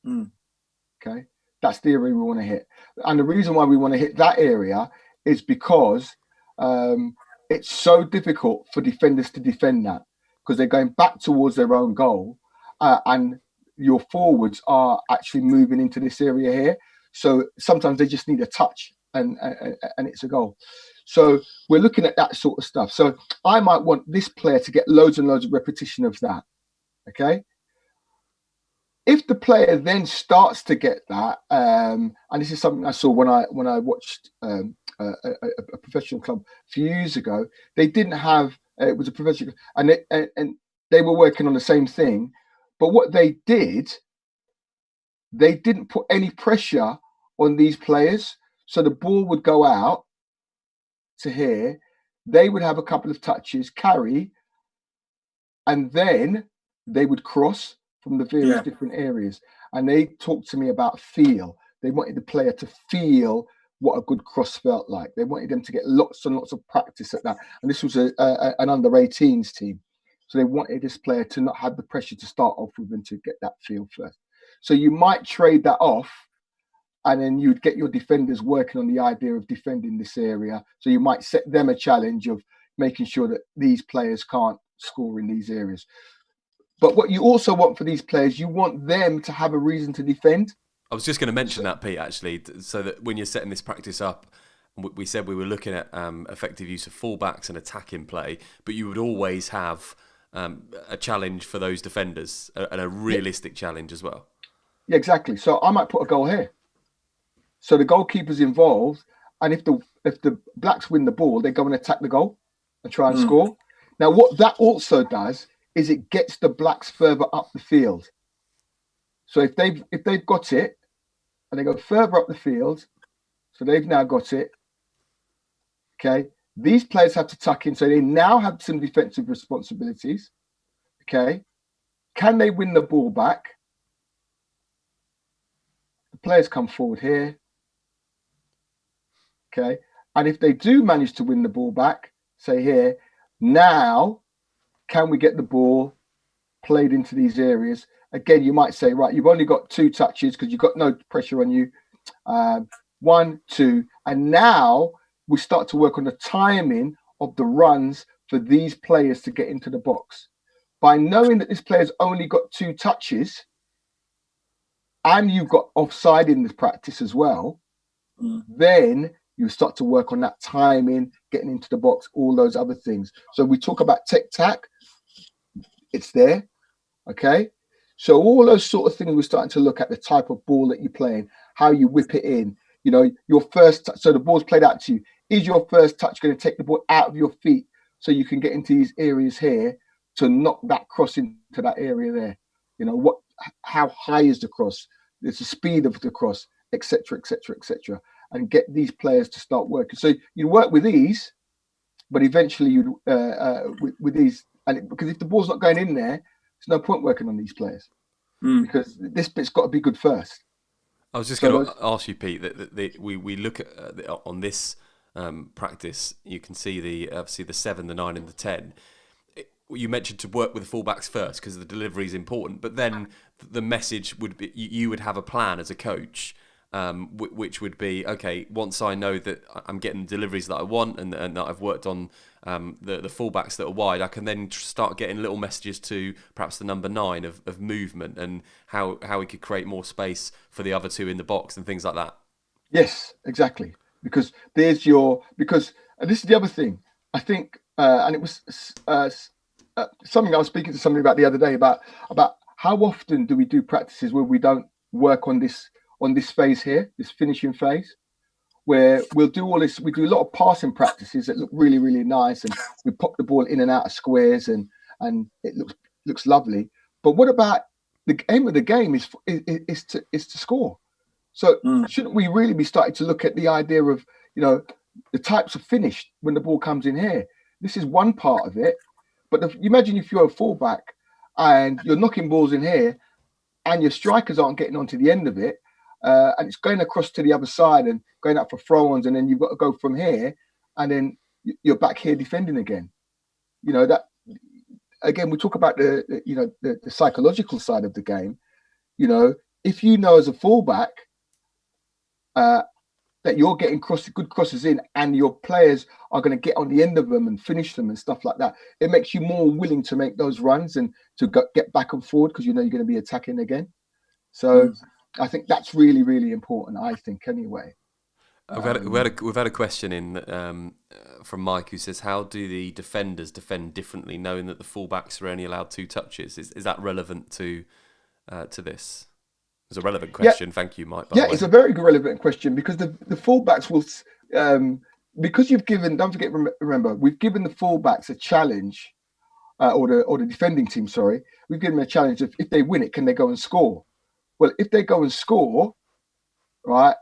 Okay, that's the area we want to hit. And the reason why we want to hit that area is because it's so difficult for defenders to defend that, because they're going back towards their own goal, and your forwards are actually moving into this area here. So sometimes they just need a touch and it's a goal. So we're looking at that sort of stuff. So I might want this player to get loads and loads of repetition of that. Okay. If the player then starts to get that, and this is something I saw when I watched a professional club a few years ago, they didn't have, it was a professional, and they were working on the same thing. But what they did, they didn't put any pressure on these players. So the ball would go out to here. They would have a couple of touches, carry, and then they would cross from the various different areas. And they talked to me about feel. They wanted the player to feel what a good cross felt like. They wanted them to get lots and lots of practice at that. And this was an under 18s team. So they wanted this player to not have the pressure to start off with and to get that feel first. So you might trade that off, and then you'd get your defenders working on the idea of defending this area. So you might set them a challenge of making sure that these players can't score in these areas. But what you also want for these players, you want them to have a reason to defend. I was just going to mention that, Pete, actually, so that when you're setting this practice up, we said we were looking at effective use of fullbacks and attacking play, but you would always have a challenge for those defenders and a realistic challenge as well. Yeah, exactly. So I might put a goal here. So the goalkeeper's involved, and if the Blacks win the ball, they go and attack the goal and try and score. Now, what that also does is it gets the Blacks further up the field. So if they've got it and they go further up the field, so they've now got it. Okay, these players have to tuck in, so they now have some defensive responsibilities. Okay, can they win the ball back? The players come forward here. Okay, and if they do manage to win the ball back, say here, now can we get the ball played into these areas? Again, you might say, right, you've only got 2 touches because you've got no pressure on you. 1, 2, and now we start to work on the timing of the runs for these players to get into the box. By knowing that this player's only got 2 touches, and you've got offside in this practice as well, then you start to work on that timing, getting into the box, all those other things. So we talk about tech-tac, it's there, okay? So all those sort of things, we're starting to look at the type of ball that you're playing, how you whip it in, you know, your first touch. So the ball's played out to you. Is your first touch going to take the ball out of your feet so you can get into these areas here to knock that cross into that area there? You know, how high is the cross? There's the speed of the cross, etc., etc., etc., and get these players to start working. So you work with these, but eventually you'd with these, and because if the ball's not going in there, there's no point working on these players because this bit's got to be good first. I was just going to ask you, Pete, that we look at on this practice. You can see obviously the 7, the 9, and the 10. You mentioned to work with the fullbacks first because the delivery is important, but then the message would be you would have a plan as a coach, which would be, okay, once I know that I'm getting the deliveries that I want and that I've worked on the fullbacks that are wide, I can then start getting little messages to perhaps the number 9 of movement and how we could create more space for the other 2 in the box and things like that. Yes, exactly. Because this is the other thing, I think, and it was something I was speaking to somebody about the other day about how often do we do practices where we don't work on this phase here, this finishing phase, where we'll do all this. We do a lot of passing practices that look really, really nice, and we pop the ball in and out of squares, and it looks lovely. But what about the aim of the game is to score? So shouldn't we really be starting to look at the idea of, you know, the types of finish when the ball comes in here? This is one part of it. But imagine if you're a fullback and you're knocking balls in here and your strikers aren't getting onto the end of it, and it's going across to the other side and going up for throw-ons, and then you've got to go from here, and then you're back here defending again. You know, that again, we talk about the psychological side of the game. You know, if you know as a fullback that you're getting good crosses in and your players are going to get on the end of them and finish them and stuff like that, it makes you more willing to make those runs and to get back and forward because you know you're going to be attacking again. So I think that's really, really important, I think, anyway. We've had a question in from Mike who says, how do the defenders defend differently knowing that the fullbacks are only allowed 2 touches? Is that relevant to this? It's a relevant question. Yeah. Thank you, Mike. Yeah, it's a very relevant question because the fullbacks will, because you've given, don't forget, remember, we've given the fullbacks a challenge, or the defending team, sorry, we've given them a challenge of if they win it, can they go and score? Well, if they go and score, right,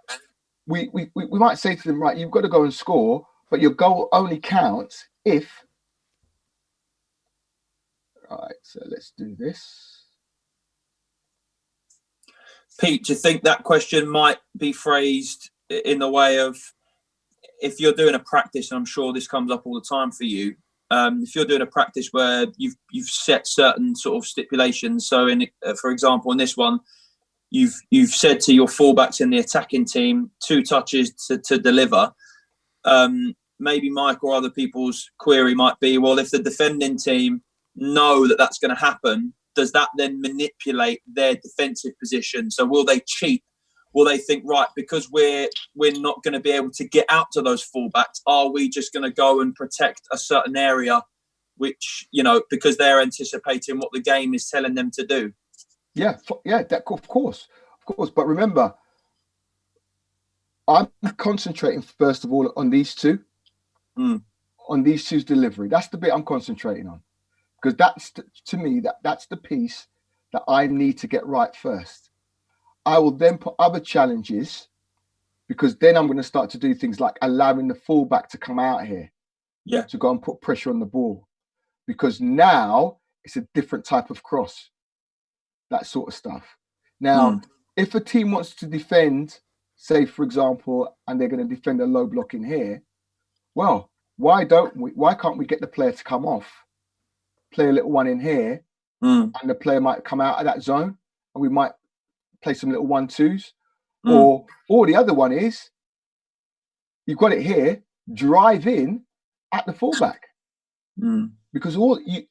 we might say to them, right, you've got to go and score, but your goal only counts if, All right, so let's do this. Pete, do you think that question might be phrased in the way of, if you're doing a practice, and I'm sure this comes up all the time for you, if you're doing a practice where you've set certain sort of stipulations, so for example, in this one, you've said to your fullbacks in the attacking team 2 touches to deliver. Maybe Mike or other people's query might be, well, if the defending team know that that's going to happen, does that then manipulate their defensive position? So will they cheat? Will they think, right, because we're not going to be able to get out to those fullbacks, are we just going to go and protect a certain area, which, because they're anticipating what the game is telling them to do? Yeah, of course. But remember, I'm concentrating first of all on these 2, on these 2's delivery. That's the bit I'm concentrating on, because that's to me that's the piece that I need to get right first. I will then put other challenges, because then I'm going to start to do things like allowing the fullback to come out here, to go and put pressure on the ball, because now it's a different type of cross, that sort of stuff. Now, if a team wants to defend, say for example, and they're going to defend a low block in here, well, why can't we get the player to come off, play a little one in here, and the player might come out of that zone, and we might play some little 1-2s, or the other one is, you've got it here, drive in at the fullback, because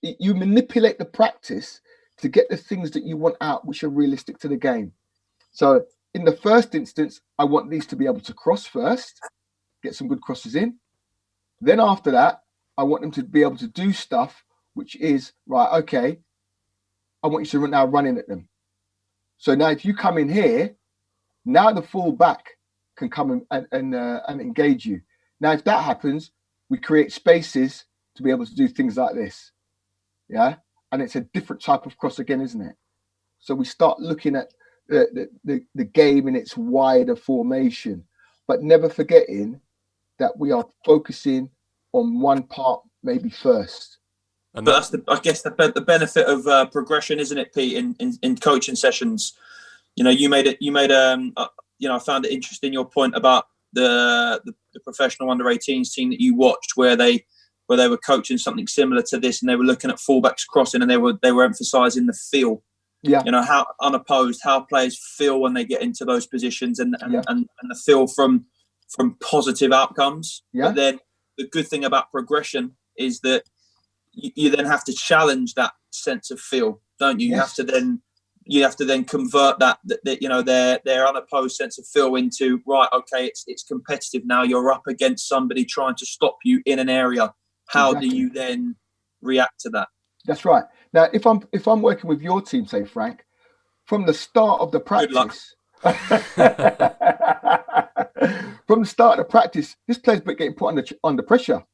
you manipulate the practice to get the things that you want out, which are realistic to the game. So in the first instance, I want these to be able to cross first, get some good crosses in. Then after that, I want them to be able to do stuff, which is, right, okay, I want you to now run in at them. So now if you come in here, now the full back can come and engage you. Now, if that happens, we create spaces to be able to do things like this. Yeah. And it's a different type of cross again, isn't it? So we start looking at the game in its wider formation, but never forgetting that we are focusing on one part maybe first. And but that's I guess the benefit of progression, isn't it, Pete? In coaching sessions, you made I found it interesting your point about the professional under-18s team that you watched, where they were coaching something similar to this, and they were looking at fullbacks crossing, and they were emphasising the feel. Yeah. How unopposed, how players feel when they get into those positions, and the feel from positive outcomes. Yeah. But then the good thing about progression is that you then have to challenge that sense of feel, don't you? Yes. You have to then convert that their unopposed sense of feel into, right, okay, it's competitive now. You're up against somebody trying to stop you in an area. How do you then react to that? That's right. Now, if I'm working with your team, say Frank, from the start of the practice, this player's getting put under pressure.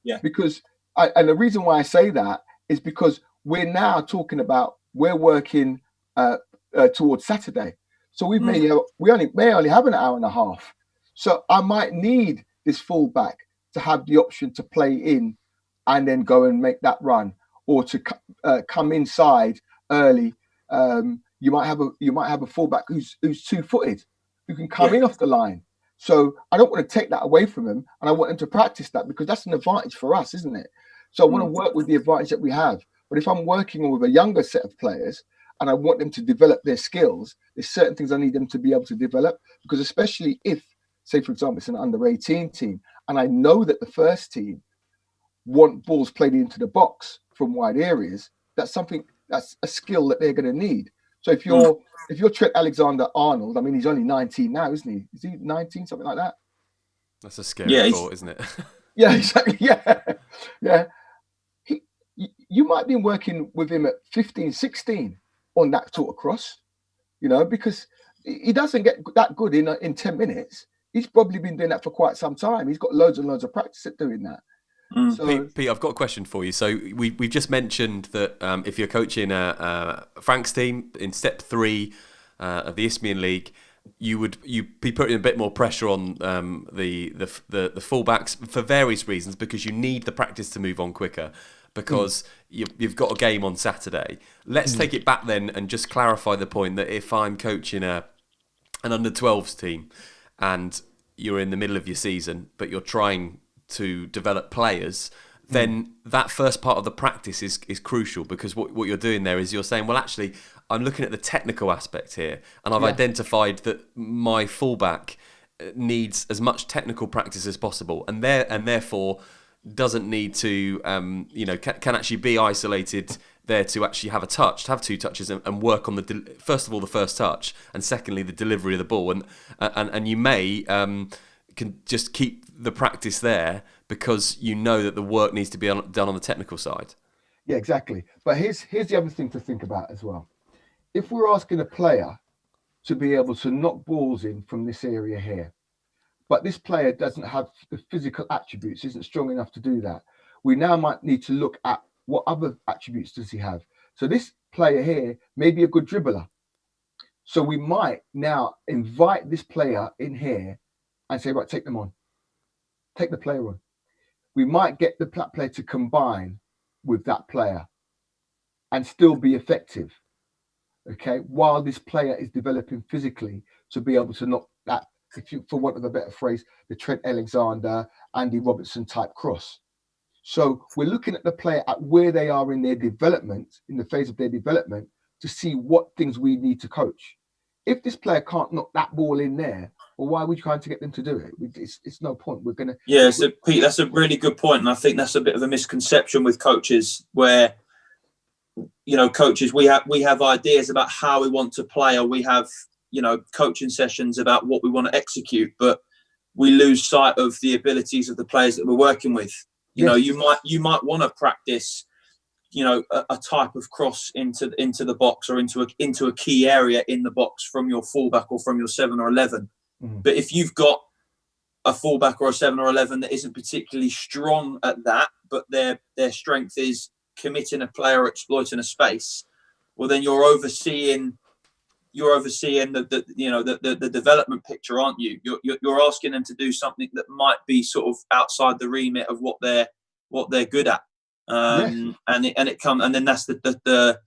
Yeah. Because and the reason why I say that is because we're now talking about we're working towards Saturday, so we may only have an hour and a half. So I might need this fullback to have the option to play in and then go and make that run, or to come inside early. You might have a fullback who's 2-footed, who can come in off the line. So I don't want to take that away from him, and I want him to practice that, because that's an advantage for us, isn't it? So I want to work with the advantage that we have. But if I'm working with a younger set of players and I want them to develop their skills, there's certain things I need them to be able to develop, because especially if, say, for example, it's an under-18 team, and I know that the first team want balls played into the box from wide areas, that's a skill that they're going to need. So if you're Trent Alexander-Arnold, I mean, he's only 19 now, isn't he? Is he 19, something like that? That's a scary thought, isn't it? Yeah, exactly. Yeah. You might be working with him at 15, 16 on that sort of cross, because he doesn't get that good in 10 minutes. He's probably been doing that for quite some time. He's got loads and loads of practice at doing that. So, Pete, I've got a question for you. So we've just mentioned that if you're coaching Frank's team in step 3 of the Isthmian League, you'd be putting a bit more pressure on the fullbacks for various reasons, because you need the practice to move on quicker. because you've got a game on Saturday. Let's take it back then and just clarify the point that if I'm coaching an under-12s team and you're in the middle of your season, but you're trying to develop players, then that first part of the practice is crucial, because what you're doing there is you're saying, well, actually, I'm looking at the technical aspect here, and I've identified that my fullback needs as much technical practice as possible, and therefore doesn't need to, can actually be isolated there to actually have two touches and work on first of all the first touch, and secondly the delivery of the ball, and you may can just keep the practice there because you know that the work needs to be done on the technical side. Yeah, exactly. But here's the other thing to think about as well. If we're asking a player to be able to knock balls in from this area here, but this player doesn't have the physical attributes, isn't strong enough to do that, we now might need to look at what other attributes does he have. So this player here may be a good dribbler. So we might now invite this player in here and say, right, take them on. Take the player on. We might get the player to combine with that player and still be effective, okay, while this player is developing physically to be able to knock that, for want of a better phrase, the Trent Alexander, Andy Robertson type cross. So we're looking at the player at where they are in their development, in the phase of their development, to see what things we need to coach. If this player can't knock that ball in there, well, why are we trying to get them to do it? It's no point. We're going to... Yeah, so Pete, that's a really good point. And I think that's a bit of a misconception with coaches where, coaches, we have ideas about how we want to play, or we have, coaching sessions about what we want to execute, but we lose sight of the abilities of the players that we're working with. You might want to practice, a type of cross into the box, or into a key area in the box from your fullback or from your 7 or 11. But if you've got a fullback or a 7 or 11 that isn't particularly strong at that, but their strength is committing a player or exploiting a space, well, then you're overseeing the development picture, aren't you? You're asking them to do something that might be sort of outside the remit of what they're good at. And then that's the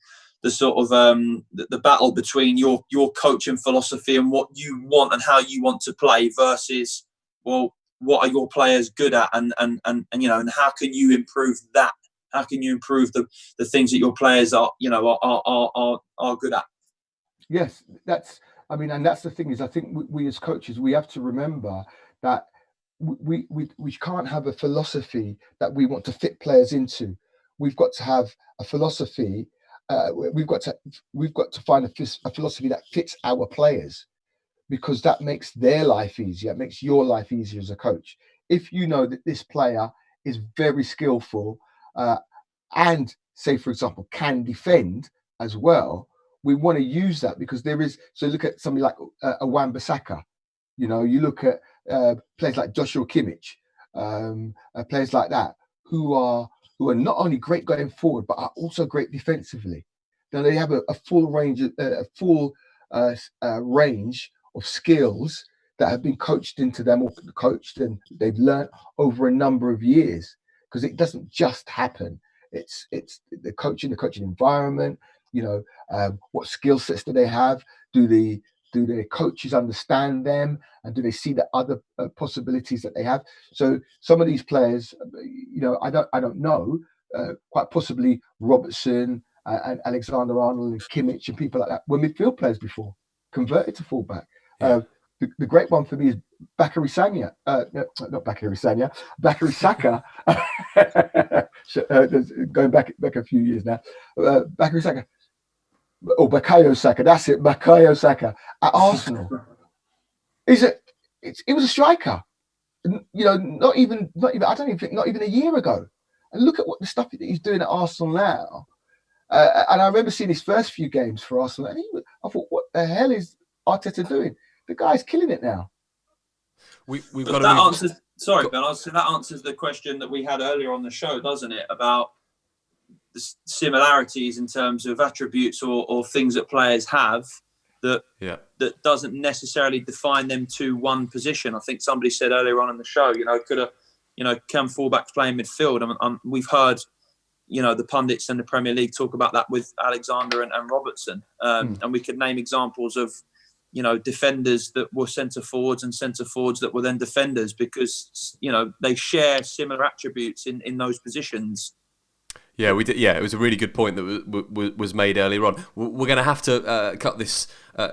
sort of the battle between your coaching philosophy and what you want and how you want to play versus, well, what are your players good at, and how can you improve that? How can you improve the things that your players are good at? Yes, and that's the thing is, I think we as coaches, we have to remember that we can't have a philosophy that we want to fit players into. We've got to have a philosophy. We've got to find a philosophy that fits our players, because that makes their life easier. It makes your life easier as a coach. If you know that this player is very skillful and, say, for example, can defend as well, we want to use that, because there is. So look at somebody like Wan-Bissaka. You look at players like Joshua Kimmich, players like that who are not only great going forward, but are also great defensively. Now they have a full range of skills that have been coached into them, or coached, and they've learned over a number of years, because it doesn't just happen. It's the coaching environment. What skill sets do they have? Do their coaches understand them, and do they see the other possibilities that they have? So some of these players, I don't know, quite possibly Robertson and Alexander-Arnold and Kimmich and people like that were midfield players before, converted to fullback. Yeah. The great one for me is Bakary Sagna. Not Bakary Sagna, Bakary Saka. Going back a few years now. Bakary Saka. Or Bukayo Saka. That's it. Bukayo Saka at Arsenal. It was a striker. Not even. I don't even think not even a year ago. And look at what the stuff that he's doing at Arsenal now. And I remember seeing his first few games for Arsenal, and I thought, what the hell is Arteta doing? The guy's killing it now. We've got that answers. Sorry, Ben. That answers the question that we had earlier on the show, doesn't it? About the similarities in terms of attributes or things that players have that doesn't necessarily define them to one position. I think somebody said earlier on in the show, can fullbacks play in midfield? We've heard, the pundits in the Premier League talk about that with Alexander and Robertson. And we could name examples of, defenders that were centre forwards and centre forwards that were then defenders, because, they share similar attributes in those positions. Yeah, we did. Yeah, it was a really good point that was made earlier on. We're going to have to cut this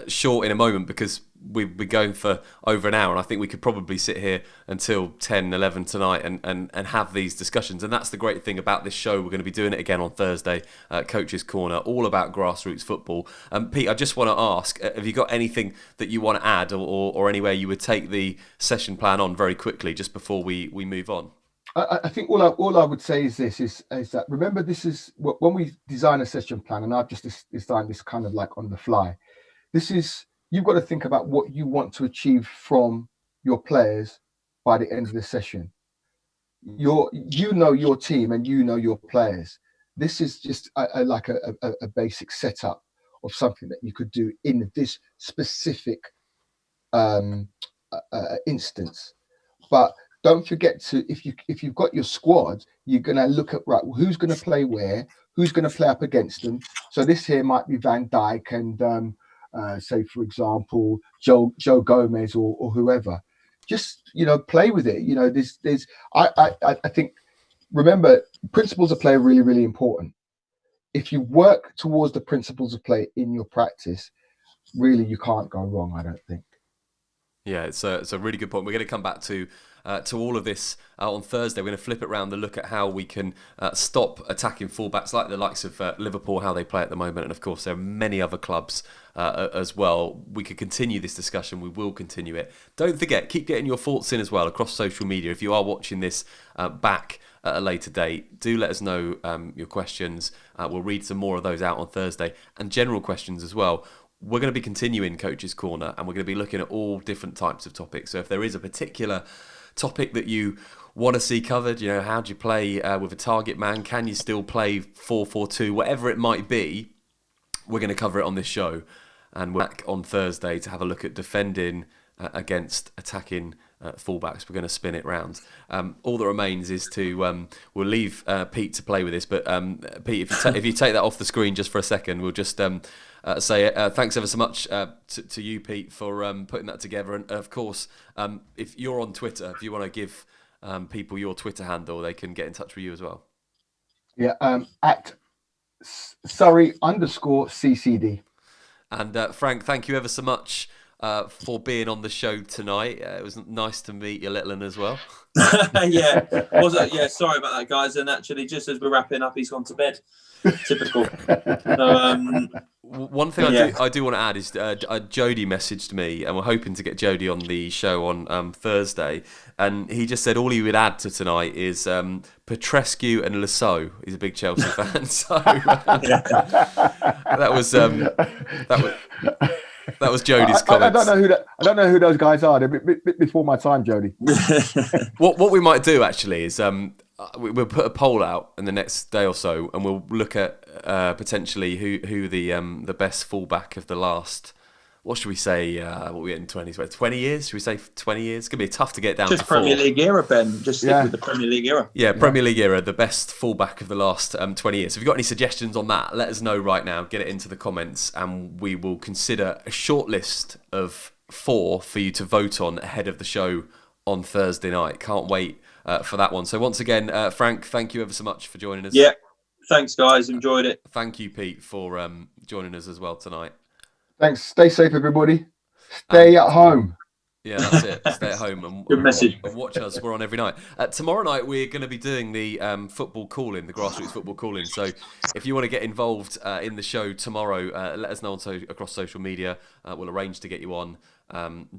short in a moment, because we're going for over an hour, and I think we could probably sit here until 10, 11 tonight and have these discussions. And that's the great thing about this show. We're going to be doing it again on Thursday, Coach's Corner, all about grassroots football. Pete, I just want to ask, have you got anything that you want to add, or anywhere you would take the session plan on very quickly, just before we move on? I think all I would say is this: is that, remember, this is when we design a session plan, and I've just designed this kind of like on the fly. This is, you've got to think about what you want to achieve from your players by the end of the session. Your team and your players. This is just like a basic setup of something that you could do in this specific instance, but don't forget to, if you've got your squad, you're going to look at, right, who's going to play where, who's going to play up against them. So this here might be Van Dijk and say, for example, Joe Gomez or whoever. Just, play with it. I think, remember, principles of play are really, really important. If you work towards the principles of play in your practice, really you can't go wrong, I don't think. Yeah, it's a really good point. We're going to come back to all of this on Thursday. We're going to flip it around and look at how we can stop attacking fullbacks like the likes of Liverpool, how they play at the moment. And of course, there are many other clubs as well. We could continue this discussion. We will continue it. Don't forget, keep getting your thoughts in as well across social media. If you are watching this back at a later date, do let us know your questions. We'll read some more of those out on Thursday, and general questions as well. We're going to be continuing Coach's Corner, and we're going to be looking at all different types of topics. So if there is a particular topic that you want to see covered, how do you play with a target man? Can you still play 4-4-2? Whatever it might be, we're going to cover it on this show. And we're back on Thursday to have a look at defending against attacking fullbacks. We're going to spin it round. All that remains is to we'll leave Pete to play with this. But Pete, if you take that off the screen just for a second, we'll just say thanks ever so much to you, Pete, for putting that together. And of course, if you're on Twitter, if you want to give people your Twitter handle, they can get in touch with you as well. Yeah, at Surrey_CCD. And Frank, thank you ever so much for being on the show tonight. It was nice to meet you, little one, as well. Yeah, sorry about that, guys. And actually, just as we're wrapping up, he's gone to bed. Typical. One thing I do want to add is Jody messaged me, and we're hoping to get Jody on the show on Thursday, and he just said all he would add to tonight is Petrescu and Lasso. He's a big Chelsea fan, so that was Jody's comments. I don't know who those guys are. They're a bit before my time, Jody. What we might do actually is we'll put a poll out in the next day or so, and we'll look at potentially who the best fullback of the last, what should we say, what we in 20 years? Should we say 20 years? It's going to be tough to get down just to 4. Premier League era, Ben. Just stick with the Premier League era. Yeah, Premier League era, the best fullback of the last 20 years. So if you've got any suggestions on that, let us know right now. Get it into the comments, and we will consider a short list of 4 for you to vote on ahead of the show on Thursday night. Can't wait for that one. So once again, Frank, thank you ever so much for joining us. Yeah, thanks guys, enjoyed it. Thank you, Pete, for joining us as well tonight. Thanks. Stay safe, everybody. Stay at home. Yeah, that's it. Stay at home and good message. And watch us. We're on every night. Tomorrow night we're going to be doing the football call-in, the grassroots football call-in. So if you want to get involved in the show tomorrow, let us know across social media. We'll arrange to get you on.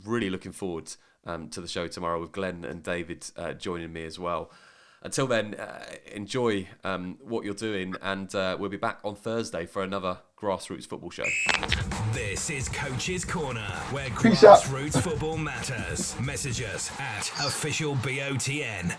Really looking forward to the show tomorrow with Glenn and David joining me as well. Until then, enjoy what you're doing, and we'll be back on Thursday for another grassroots football show. This is Coach's Corner, where Peace out. grassroots football matters. Message us at officialBOTN.